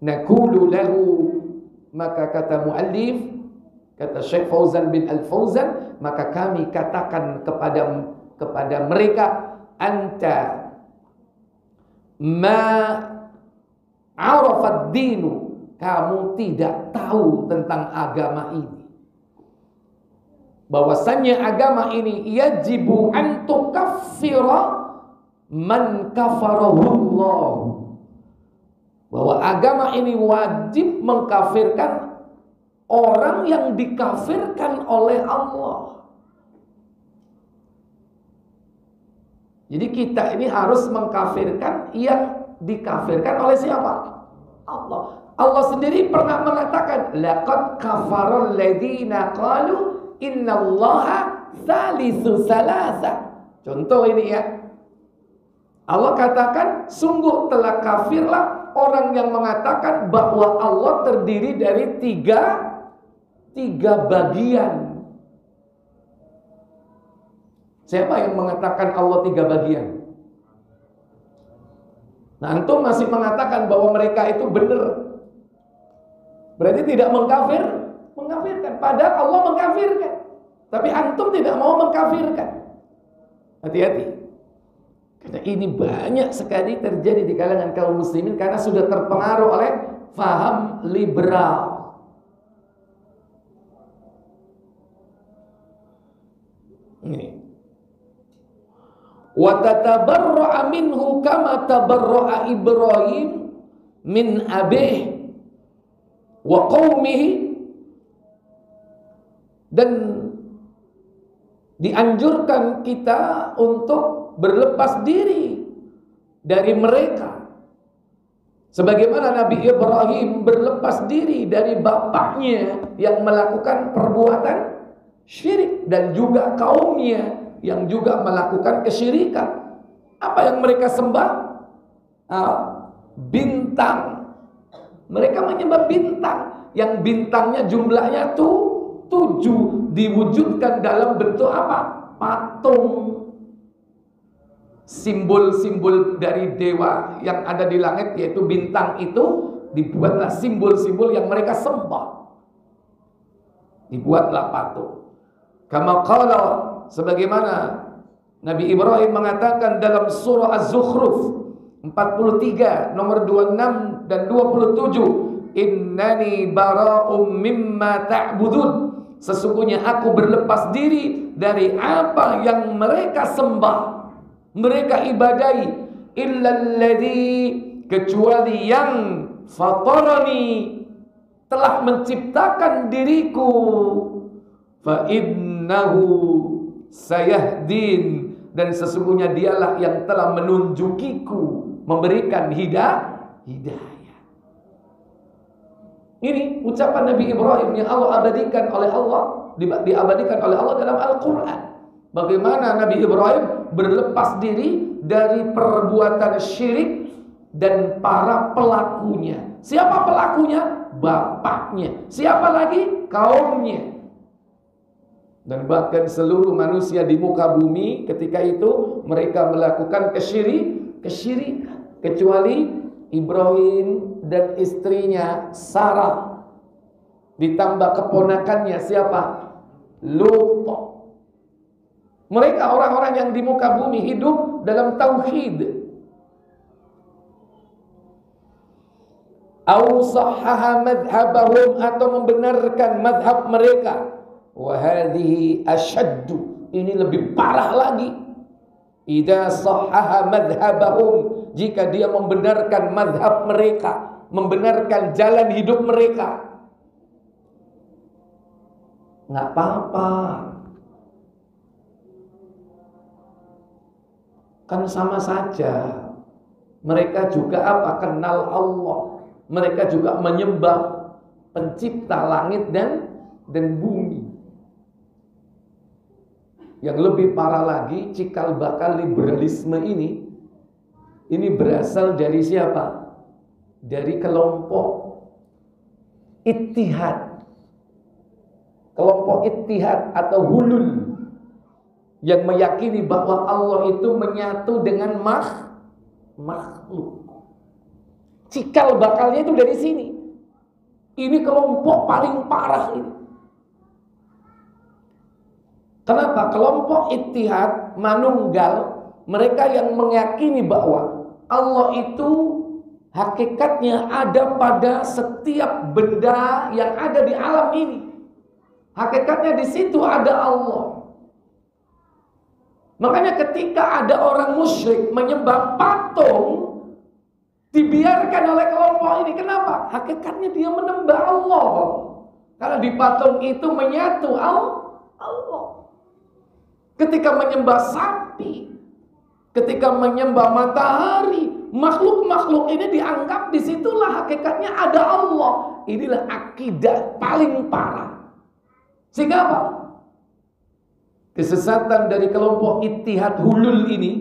Naqulu lahu, maka kata muallif, kata Syekh Fauzan bin Al-Fauzan, maka kami katakan kepada mereka, anta ma arafad dinu, kamu tidak tahu tentang agama ini. Bahwasannya agama ini yajibu an tukaffira man kafarahullah. Bahwa agama ini wajib mengkafirkan orang yang dikafirkan oleh Allah. Jadi kita ini harus mengkafirkan yang dikafirkan oleh siapa? Allah. Allah sendiri pernah mengatakan, laqad kafarul ladzina qalu innallaha tsalitsu tsalatsa. Contoh ini ya. Allah katakan, sungguh telah kafirlah orang yang mengatakan bahwa Allah terdiri dari tiga bagian. Siapa yang mengatakan Allah tiga bagian? Nah, antum masih mengatakan bahwa mereka itu benar. Berarti tidak mengkafirkan. Padahal Allah mengkafirkan. Tapi antum tidak mau mengkafirkan. Hati-hati. Karena ini banyak sekali terjadi di kalangan kaum muslimin karena sudah terpengaruh oleh faham liberal. Ini. Wa tatabarra'a minhu kama tabarra'a Ibrahim min abih wa qaumihi, dan dianjurkan kita untuk berlepas diri dari mereka sebagaimana Nabi Ibrahim berlepas diri dari bapaknya yang melakukan perbuatan syirik dan juga kaumnya yang juga melakukan kesyirikan. Apa yang mereka sembah? Bintang. Mereka menyembah bintang yang bintangnya jumlahnya 7, diwujudkan dalam bentuk apa? Patung. Simbol-simbol dari dewa yang ada di langit, yaitu bintang itu, dibuatlah simbol-simbol yang mereka sembah. Dibuatlah patung. Kama qala, sebagaimana Nabi Ibrahim mengatakan dalam surah Az-Zukhruf 43 nomor 26 dan 27, innani bara'um mimma ta'budun, sesungguhnya aku berlepas diri dari apa yang mereka sembah, mereka ibadahi, illalladzi, kecuali yang fatarani, telah menciptakan diriku, fa innahu sayahdin, dan sesungguhnya dialah yang telah menunjukiku, memberikan hidayah. Ini ucapan Nabi Ibrahim yang Allah abadikan oleh Allah, diabadikan oleh Allah dalam Al-Quran. Bagaimana Nabi Ibrahim berlepas diri dari perbuatan syirik dan para pelakunya. Siapa pelakunya? Bapaknya. Siapa lagi? Kaumnya. Dan bahkan seluruh manusia di muka bumi ketika itu mereka melakukan kesyirikan, kecuali Ibrahim dan istrinya Sarah, ditambah keponakannya siapa? Lut. Mereka orang-orang yang di muka bumi hidup dalam tauhid. Au sahhaha madhhabahum, atau membenarkan madhab mereka. Wa hadhihi ashaddu, ini lebih parah lagi. Idza sahhaha madhhabahum, jika dia membenarkan madhab mereka, membenarkan jalan hidup mereka, nggak apa-apa, kan sama saja. Mereka juga apa? Kenal Allah. Mereka juga menyembah pencipta langit dan bumi. Yang lebih parah lagi, cikal bakal liberalisme ini berasal dari siapa? Dari kelompok Ittihad. Kelompok Ittihad atau Hulul, yang meyakini bahwa Allah itu menyatu dengan makhluk. Cikal bakalnya itu dari sini. Ini kelompok paling parah ini. Kenapa? Kelompok Ittihad, Manunggal, mereka yang meyakini bahwa Allah itu hakikatnya ada pada setiap benda yang ada di alam ini. Hakikatnya di situ ada Allah. Makanya ketika ada orang musyrik menyembah patung, dibiarkan oleh kelompok ini. Kenapa? Hakikatnya dia menyembah Allah. Karena di patung itu menyatu Allah. Ketika menyembah sapi, ketika menyembah matahari, makhluk-makhluk ini dianggap disitulah hakikatnya ada Allah. Inilah akidah paling parah. Sehingga apa? Kesesatan dari kelompok Ittihad Hulul ini,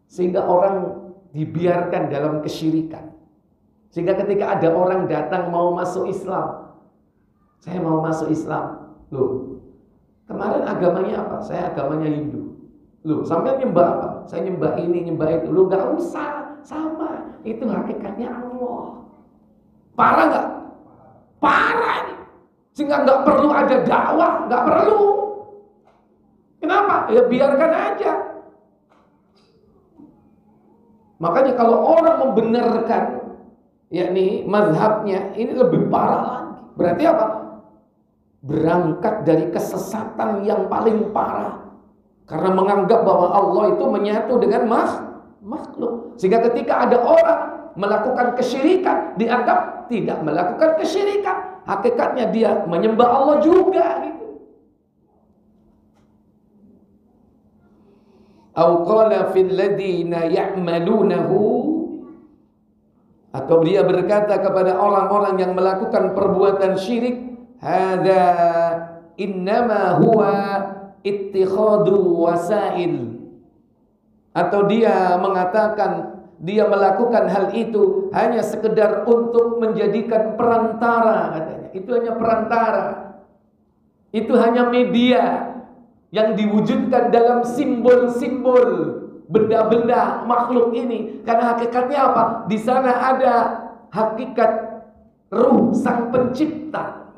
sehingga orang dibiarkan dalam kesyirikan. Sehingga ketika ada orang datang mau masuk Islam, saya mau masuk Islam. Loh, kemarin agamanya apa? Saya agamanya Hindu. Loh, sampai nyembah apa? Saya nyembah ini, nyembah itu. Loh, gak usah, sama. Itu hakikatnya Allah. Parah gak? Parah ini. Sehingga gak perlu ada dakwah, gak perlu. Kenapa? Ya biarkan aja. Makanya kalau orang membenarkan yakni mazhabnya, ini lebih parah lagi. Berarti apa? Berangkat dari kesesatan yang paling parah. Karena menganggap bahwa Allah itu menyatu dengan makhluk. Sehingga ketika ada orang melakukan kesyirikan, dianggap tidak melakukan kesyirikan. Hakikatnya dia menyembah Allah juga gitu. Au qala fil ladina ya'malunahu, atau dia berkata kepada orang-orang yang melakukan perbuatan syirik, hadza innama huwa ittikhadu wasail, atau dia mengatakan dia melakukan hal itu hanya sekedar untuk menjadikan perantara, katanya. Itu hanya perantara. Itu hanya media yang diwujudkan dalam simbol-simbol benda-benda makhluk ini. Karena hakikatnya apa? Di sana ada hakikat ruh sang pencipta.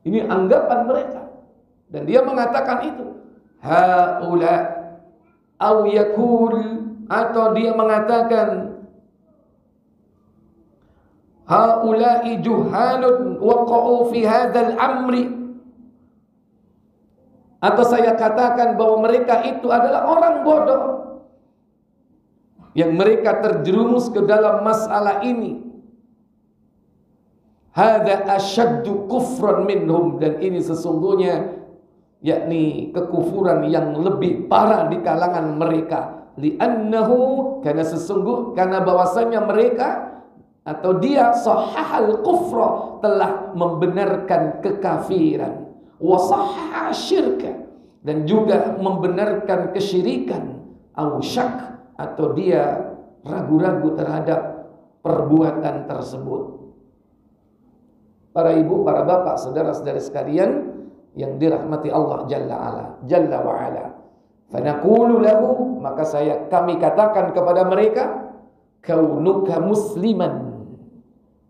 Ini anggapan mereka. Dan dia mengatakan itu. Haula au yakul, atau dia mengatakan haula'i juhalun waqa'u fi hadzal amri, atau saya katakan bahwa mereka itu adalah orang bodoh yang mereka terjerumus ke dalam masalah ini. Hadza asyaddu kufran minhum, dan ini sesungguhnya yakni kekufuran yang lebih parah di kalangan mereka. li'annahu, karena bahwasanya mereka atau dia sahahal kufra, telah membenarkan kekafiran, wa sahhaha syirka, dan juga membenarkan kesyirikan, au syak, atau dia ragu-ragu terhadap perbuatan tersebut. Para ibu, para bapak, saudara-saudara sekalian yang dirahmati Allah Jalla wa Ala. Fanaqulu lahu, maka kami katakan kepada mereka, kaunuka musliman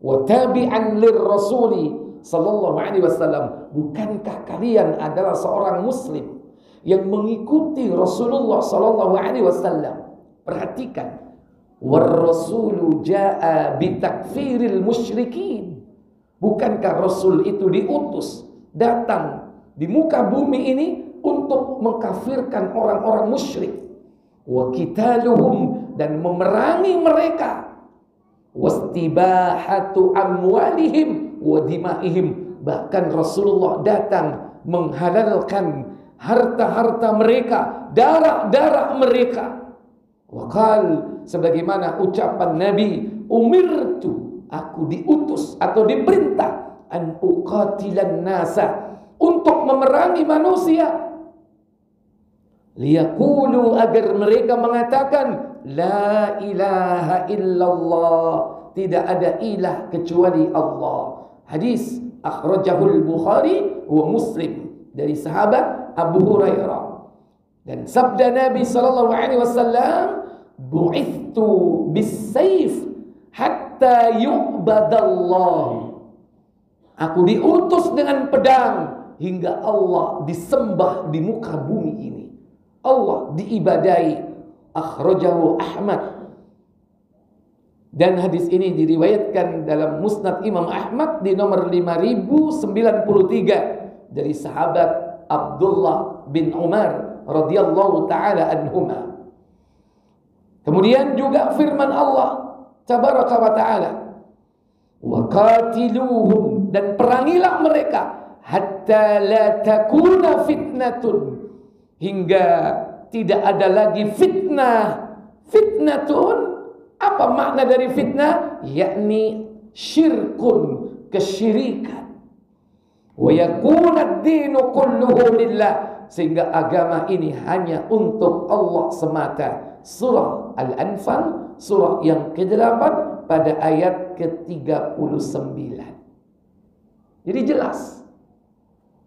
wa tabi'an lirrasuli sallallahu alaihi wasallam, bukankah kalian adalah seorang muslim yang mengikuti Rasulullah sallallahu alaihi wasallam? Perhatikan, war rasulu jaa bitakfiril musyrikin, bukankah Rasul itu diutus datang di muka bumi ini untuk mengkafirkan orang-orang musyrik, wa qitaluhum, dan memerangi mereka, wastibahatu amwalihim wa dimaihim, bahkan Rasulullah datang menghalalkan harta-harta mereka, darah-darah mereka. Waqal, sebagaimana ucapan Nabi, umirtu, aku diutus atau diperintah, an uqatilan nasa, untuk memerangi manusia, liyaqulu, agar mereka mengatakan la ilaha illallah, tidak ada ilah kecuali Allah. Hadis akhrajahul Bukhari wa Muslim, dari sahabat Abu Hurairah. Dan sabda Nabi sallallahu alaihi wasallam, bu'ithtu bis-sayf hatta yu'badallah, aku diutus dengan pedang hingga Allah disembah di muka bumi ini, Allah diibadai. Akhrajahu Ahmad, dan hadis ini diriwayatkan dalam Musnad Imam Ahmad di nomor 5093 dari sahabat Abdullah bin Umar radhiyallahu taala anhuma. Kemudian juga firman Allah tabaraka wa taala, wa qatiluhum, dan perangilah mereka, hatta la takuna fitnatun, hingga tidak ada lagi fitnah. Fitnatun, apa makna dari fitnah? Yakni syirkun, kesyirikan. Wa yakuna ad-dinu kulluhu lillah, sehingga agama ini hanya untuk Allah semata. Surah Al-Anfal, surah yang ke-8 pada ayat ke-39. Jadi jelas,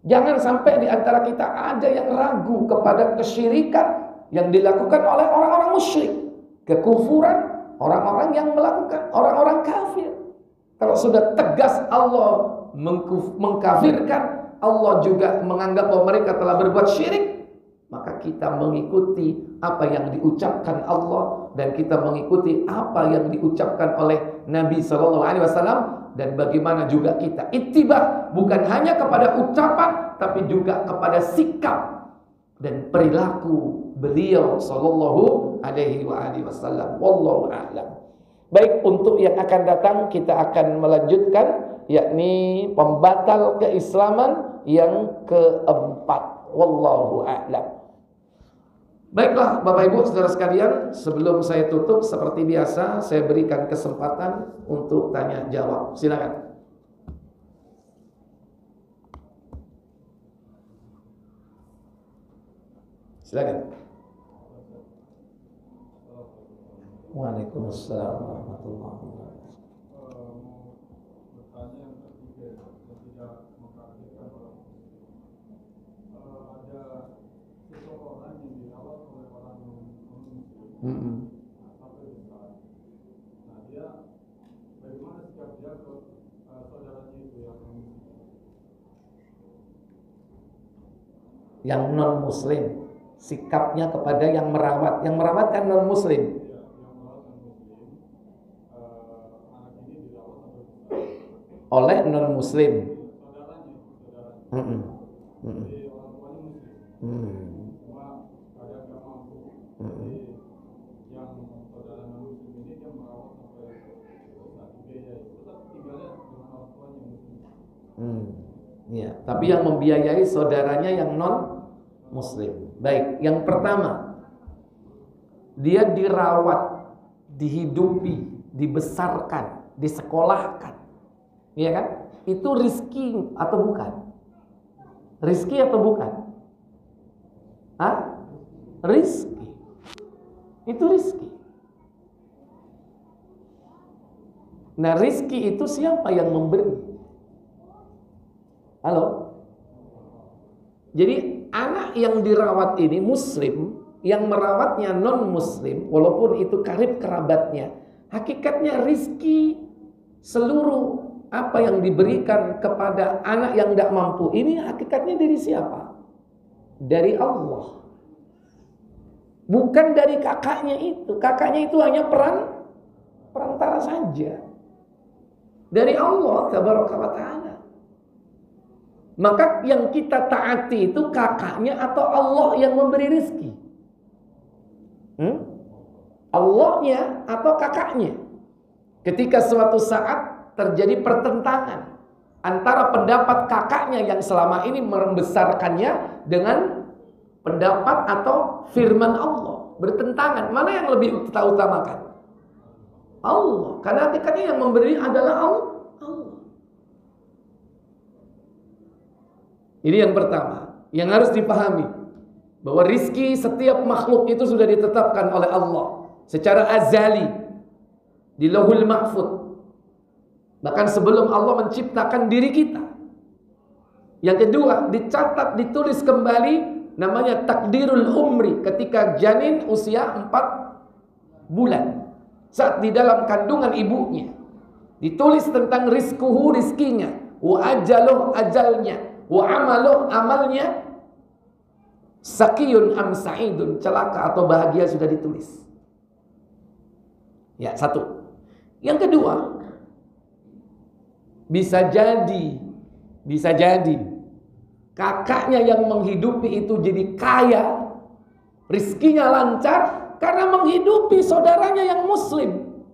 jangan sampai di antara kita ada yang ragu kepada kesyirikan yang dilakukan oleh orang-orang musyrik, kekufuran orang-orang yang melakukan, orang-orang kafir. Kalau sudah tegas Allah mengkafirkan, Allah juga menganggap bahwa mereka telah berbuat syirik, maka kita mengikuti apa yang diucapkan Allah, dan kita mengikuti apa yang diucapkan oleh Nabi sallallahu alaihi wasallam. Dan bagaimana juga kita ittiba, bukan hanya kepada ucapan, tapi juga kepada sikap dan perilaku beliau sallallahu alaihi wasallam. Wallahu a'lam. Baik, untuk yang akan datang kita akan melanjutkan, yakni pembatal keislaman yang keempat. Wallahu a'lam. Baiklah Bapak Ibu saudara sekalian, sebelum saya tutup seperti biasa saya berikan kesempatan untuk tanya jawab. Silakan. Silakan. Waalaikumsalam warahmatullahi wabarakatuh. Pertanyaan yang ketiga, ketika mempraktikkan orang ada seseorang yang dirawat oleh orang non-muslim, sampai besar. Nah, dia bagaimana sikap dia ke saudaranya itu yang non-muslim? Yang non-muslim, sikapnya kepada yang merawat. Yang merawat kan non-muslim. Ya, yang merawat non-muslim, anak ini dirawat sampai besar. Oleh non-muslim. Saudaranya. Jadi orang tuanya muslim. Cuma kadang nggak mampu. Jadi yang saudara non-muslim ini dia merawat sampai besar, dibiayai. Tetap tinggalnya dengan orang tuanya muslim. Ya, tapi yang membiayai saudaranya yang non muslim. Baik, yang pertama, dia dirawat, dihidupi, dibesarkan, disekolahkan, ya kan? Itu rizki atau bukan? Rizki atau bukan? Hah? Rizki. Itu rizki. Nah, rizki itu siapa yang memberi? Halo? Jadi anak yang dirawat ini muslim, yang merawatnya non muslim, walaupun itu karib kerabatnya, hakikatnya rizki seluruh apa yang diberikan kepada anak yang tidak mampu ini hakikatnya dari siapa? Dari Allah. Bukan dari kakaknya itu. Kakaknya itu hanya perantara saja. Dari Allah tabaraka wa ta'ala. Maka yang kita taati itu kakaknya atau Allah yang memberi rizki? Allahnya atau kakaknya? Ketika suatu saat terjadi pertentangan antara pendapat kakaknya yang selama ini membesarkannya dengan pendapat atau firman Allah, bertentangan, mana yang lebih kita utamakan? Allah, karena hakikatnya yang memberi adalah Allah. Ini yang pertama yang harus dipahami, bahwa rizki setiap makhluk itu sudah ditetapkan oleh Allah secara azali di Lauhul Mahfuz, bahkan sebelum Allah menciptakan diri kita. Yang kedua, dicatat, ditulis kembali, namanya takdirul umri, ketika janin usia 4 bulan, saat di dalam kandungan ibunya, ditulis tentang rizkuhu, rizkinya, wa ajaluh, ajalnya, wa amaluh, amalnya, sakiyun am sa'idun, celaka atau bahagia, sudah ditulis. Ya, satu. Yang kedua, bisa jadi kakaknya yang menghidupi itu jadi kaya, rizkinya lancar karena menghidupi saudaranya yang muslim,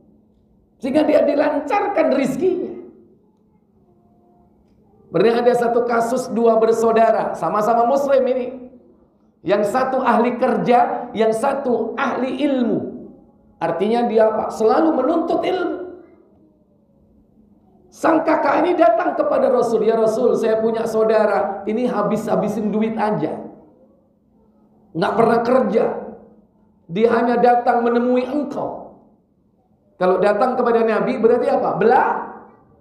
sehingga dia dilancarkan rizkinya. Pernah ada satu kasus, 2 bersaudara sama-sama muslim ini, yang satu ahli kerja, yang satu ahli ilmu. Artinya dia apa? Selalu menuntut ilmu. Sang kakak ini datang kepada Rasul, ya Rasul, saya punya saudara, ini habis-habisin duit aja, nggak pernah kerja, dia hanya datang menemui engkau. Kalau datang kepada Nabi berarti apa?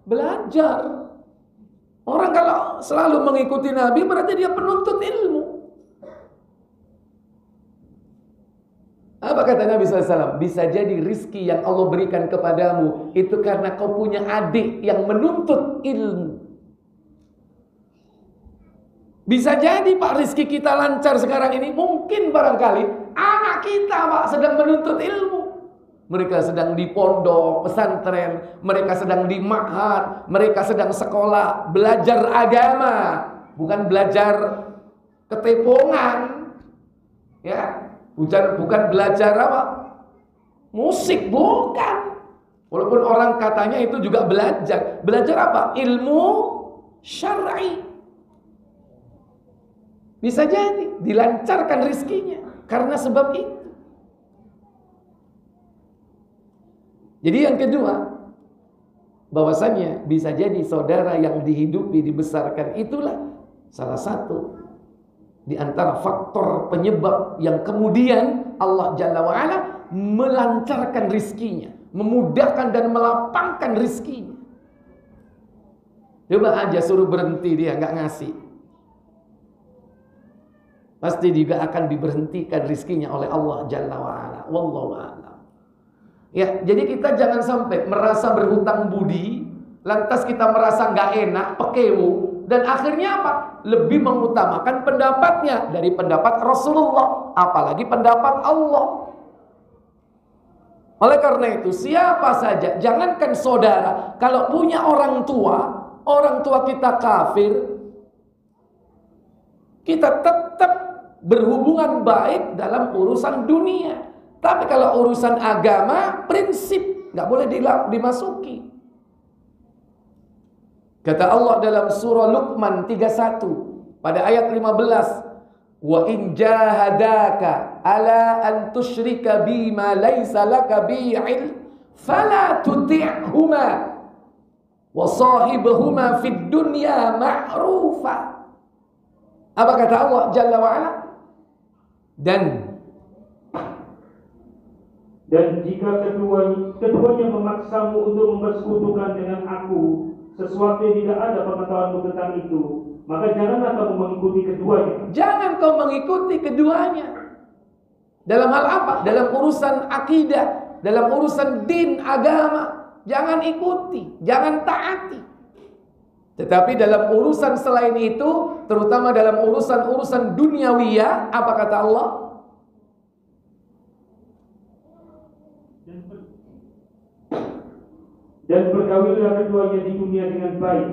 Belajar. Orang kalau selalu mengikuti Nabi berarti dia penuntut ilmu. Apa kata Nabi SAW? Bisa jadi rizki yang Allah berikan kepadamu itu karena kau punya adik yang menuntut ilmu. Bisa jadi Pak, rizki kita lancar sekarang ini, mungkin barangkali anak kita Pak sedang menuntut ilmu. Mereka sedang di pondok pesantren, mereka sedang di ma'had, mereka sedang sekolah, belajar agama, bukan belajar ketepongan, ya, bukan belajar apa? Musik, bukan. Walaupun orang katanya itu juga belajar. Belajar apa? Ilmu syar'i. Bisa jadi dilancarkan rizkinya karena sebab itu. Jadi yang kedua, bahwasannya bisa jadi saudara yang dihidupi, dibesarkan, itulah salah satu di antara faktor penyebab yang kemudian Allah Jalla wa'ala melancarkan rizkinya, memudahkan dan melapangkan rizkinya. Coba aja suruh berhenti, dia nggak ngasih, pasti juga akan diberhentikan rizkinya oleh Allah Jalla wa'ala. Wallahu a'lam. Ya, jadi kita jangan sampai merasa berhutang budi, lantas kita merasa nggak enak, pekewu, dan akhirnya apa? Lebih mengutamakan pendapatnya dari pendapat Rasulullah, apalagi pendapat Allah. Oleh karena itu, siapa saja, jangankan saudara, kalau punya orang tua kita kafir, kita tetap berhubungan baik dalam urusan dunia. Tapi kalau urusan agama, prinsip nggak boleh dimasuki. Kata Allah dalam surah Luqman 31 pada ayat 15, Wa in jahadaka ala an tusyrika bima laysa laka bihi ilm fala tuti'huma wa sahibhuma fid dunya ma'rufa. Apa kata Allah Jalla wa Ala? Dan jika keduanya memaksamu untuk mempersekutukan dengan aku sesuatu yang tidak ada pengetahuanmu tentang itu, maka janganlah kamu mengikuti keduanya. Jangan kau mengikuti keduanya. Dalam hal apa? Dalam urusan akidah, dalam urusan din, agama. Jangan ikuti, jangan taati. Tetapi dalam urusan selain itu, terutama dalam urusan-urusan duniawiyah, apa kata Allah? Dan pergaulilah keduanya di dunia dengan baik,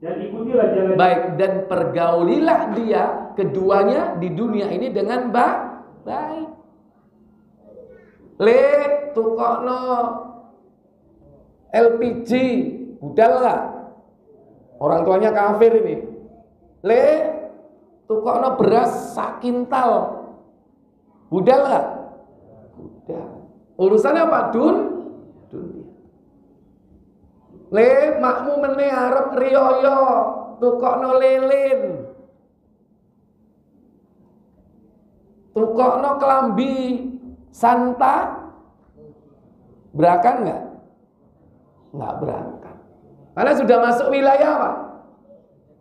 dan ikutilah jalan baik, dan pergaulilah dia keduanya di dunia ini dengan baik. Le tukokno LPG budal lah, orang tuanya kafir ini. Le tukokno beras sakintal budal lah, budal. Urusan apa? Dunia. Le makmu meneh arep riyoyo tukokno lilin, tukokno kelambi santa, berakan nggak? Nggak berakan. Karena sudah masuk wilayah apa?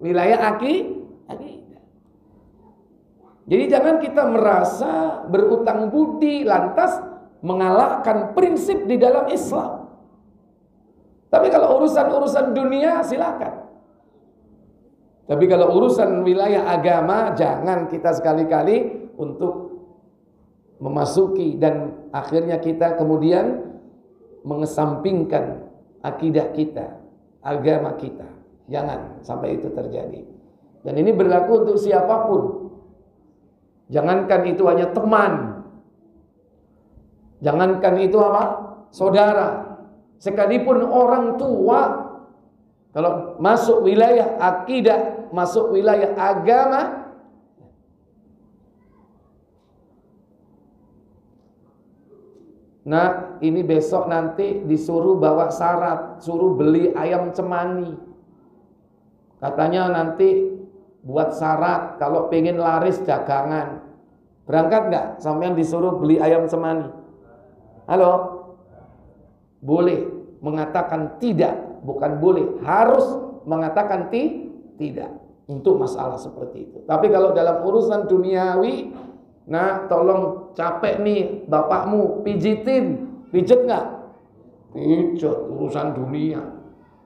Wilayah akidah. Jadi jangan kita merasa berutang budi lantas mengalahkan prinsip di dalam Islam. Tapi kalau urusan-urusan dunia silakan. Tapi kalau urusan wilayah agama jangan kita sekali-kali untuk memasuki dan akhirnya kita kemudian mengesampingkan akidah kita, agama kita. Jangan sampai itu terjadi. Dan ini berlaku untuk siapapun. Jangankan itu hanya teman. Jangankan itu apa? Saudara. Sekalipun orang tua, kalau masuk wilayah akidah, masuk wilayah agama, nah ini besok nanti disuruh bawa syarat, suruh beli ayam cemani. Katanya nanti buat syarat kalau pengen laris dagangan. Berangkat nggak? Sampean disuruh beli ayam cemani. Halo? Boleh mengatakan tidak, bukan boleh, harus mengatakan tidak untuk masalah seperti itu. Tapi kalau dalam urusan duniawi, nah tolong capek nih bapakmu, pijitin, pijet nggak? Pijet, urusan dunia.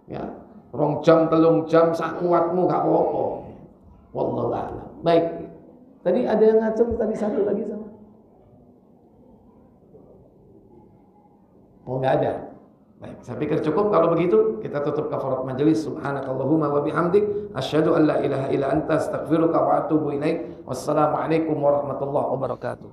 Ya, 2 jam, 3 jam, sakuatmu gak apa-apa. Wallahu a'lam. Baik. Tadi ada yang ngacem, tadi satu lagi sama. Oh nggak ada. Baik, saya pikir cukup. Kalau begitu kita tutup kafarat majelis. Subhanakallahumma wa bihamdik asyhadu an la ilaha illa anta astaghfiruka wa atubu ilaik. Wassalamualaikum warahmatullahi wabarakatuh.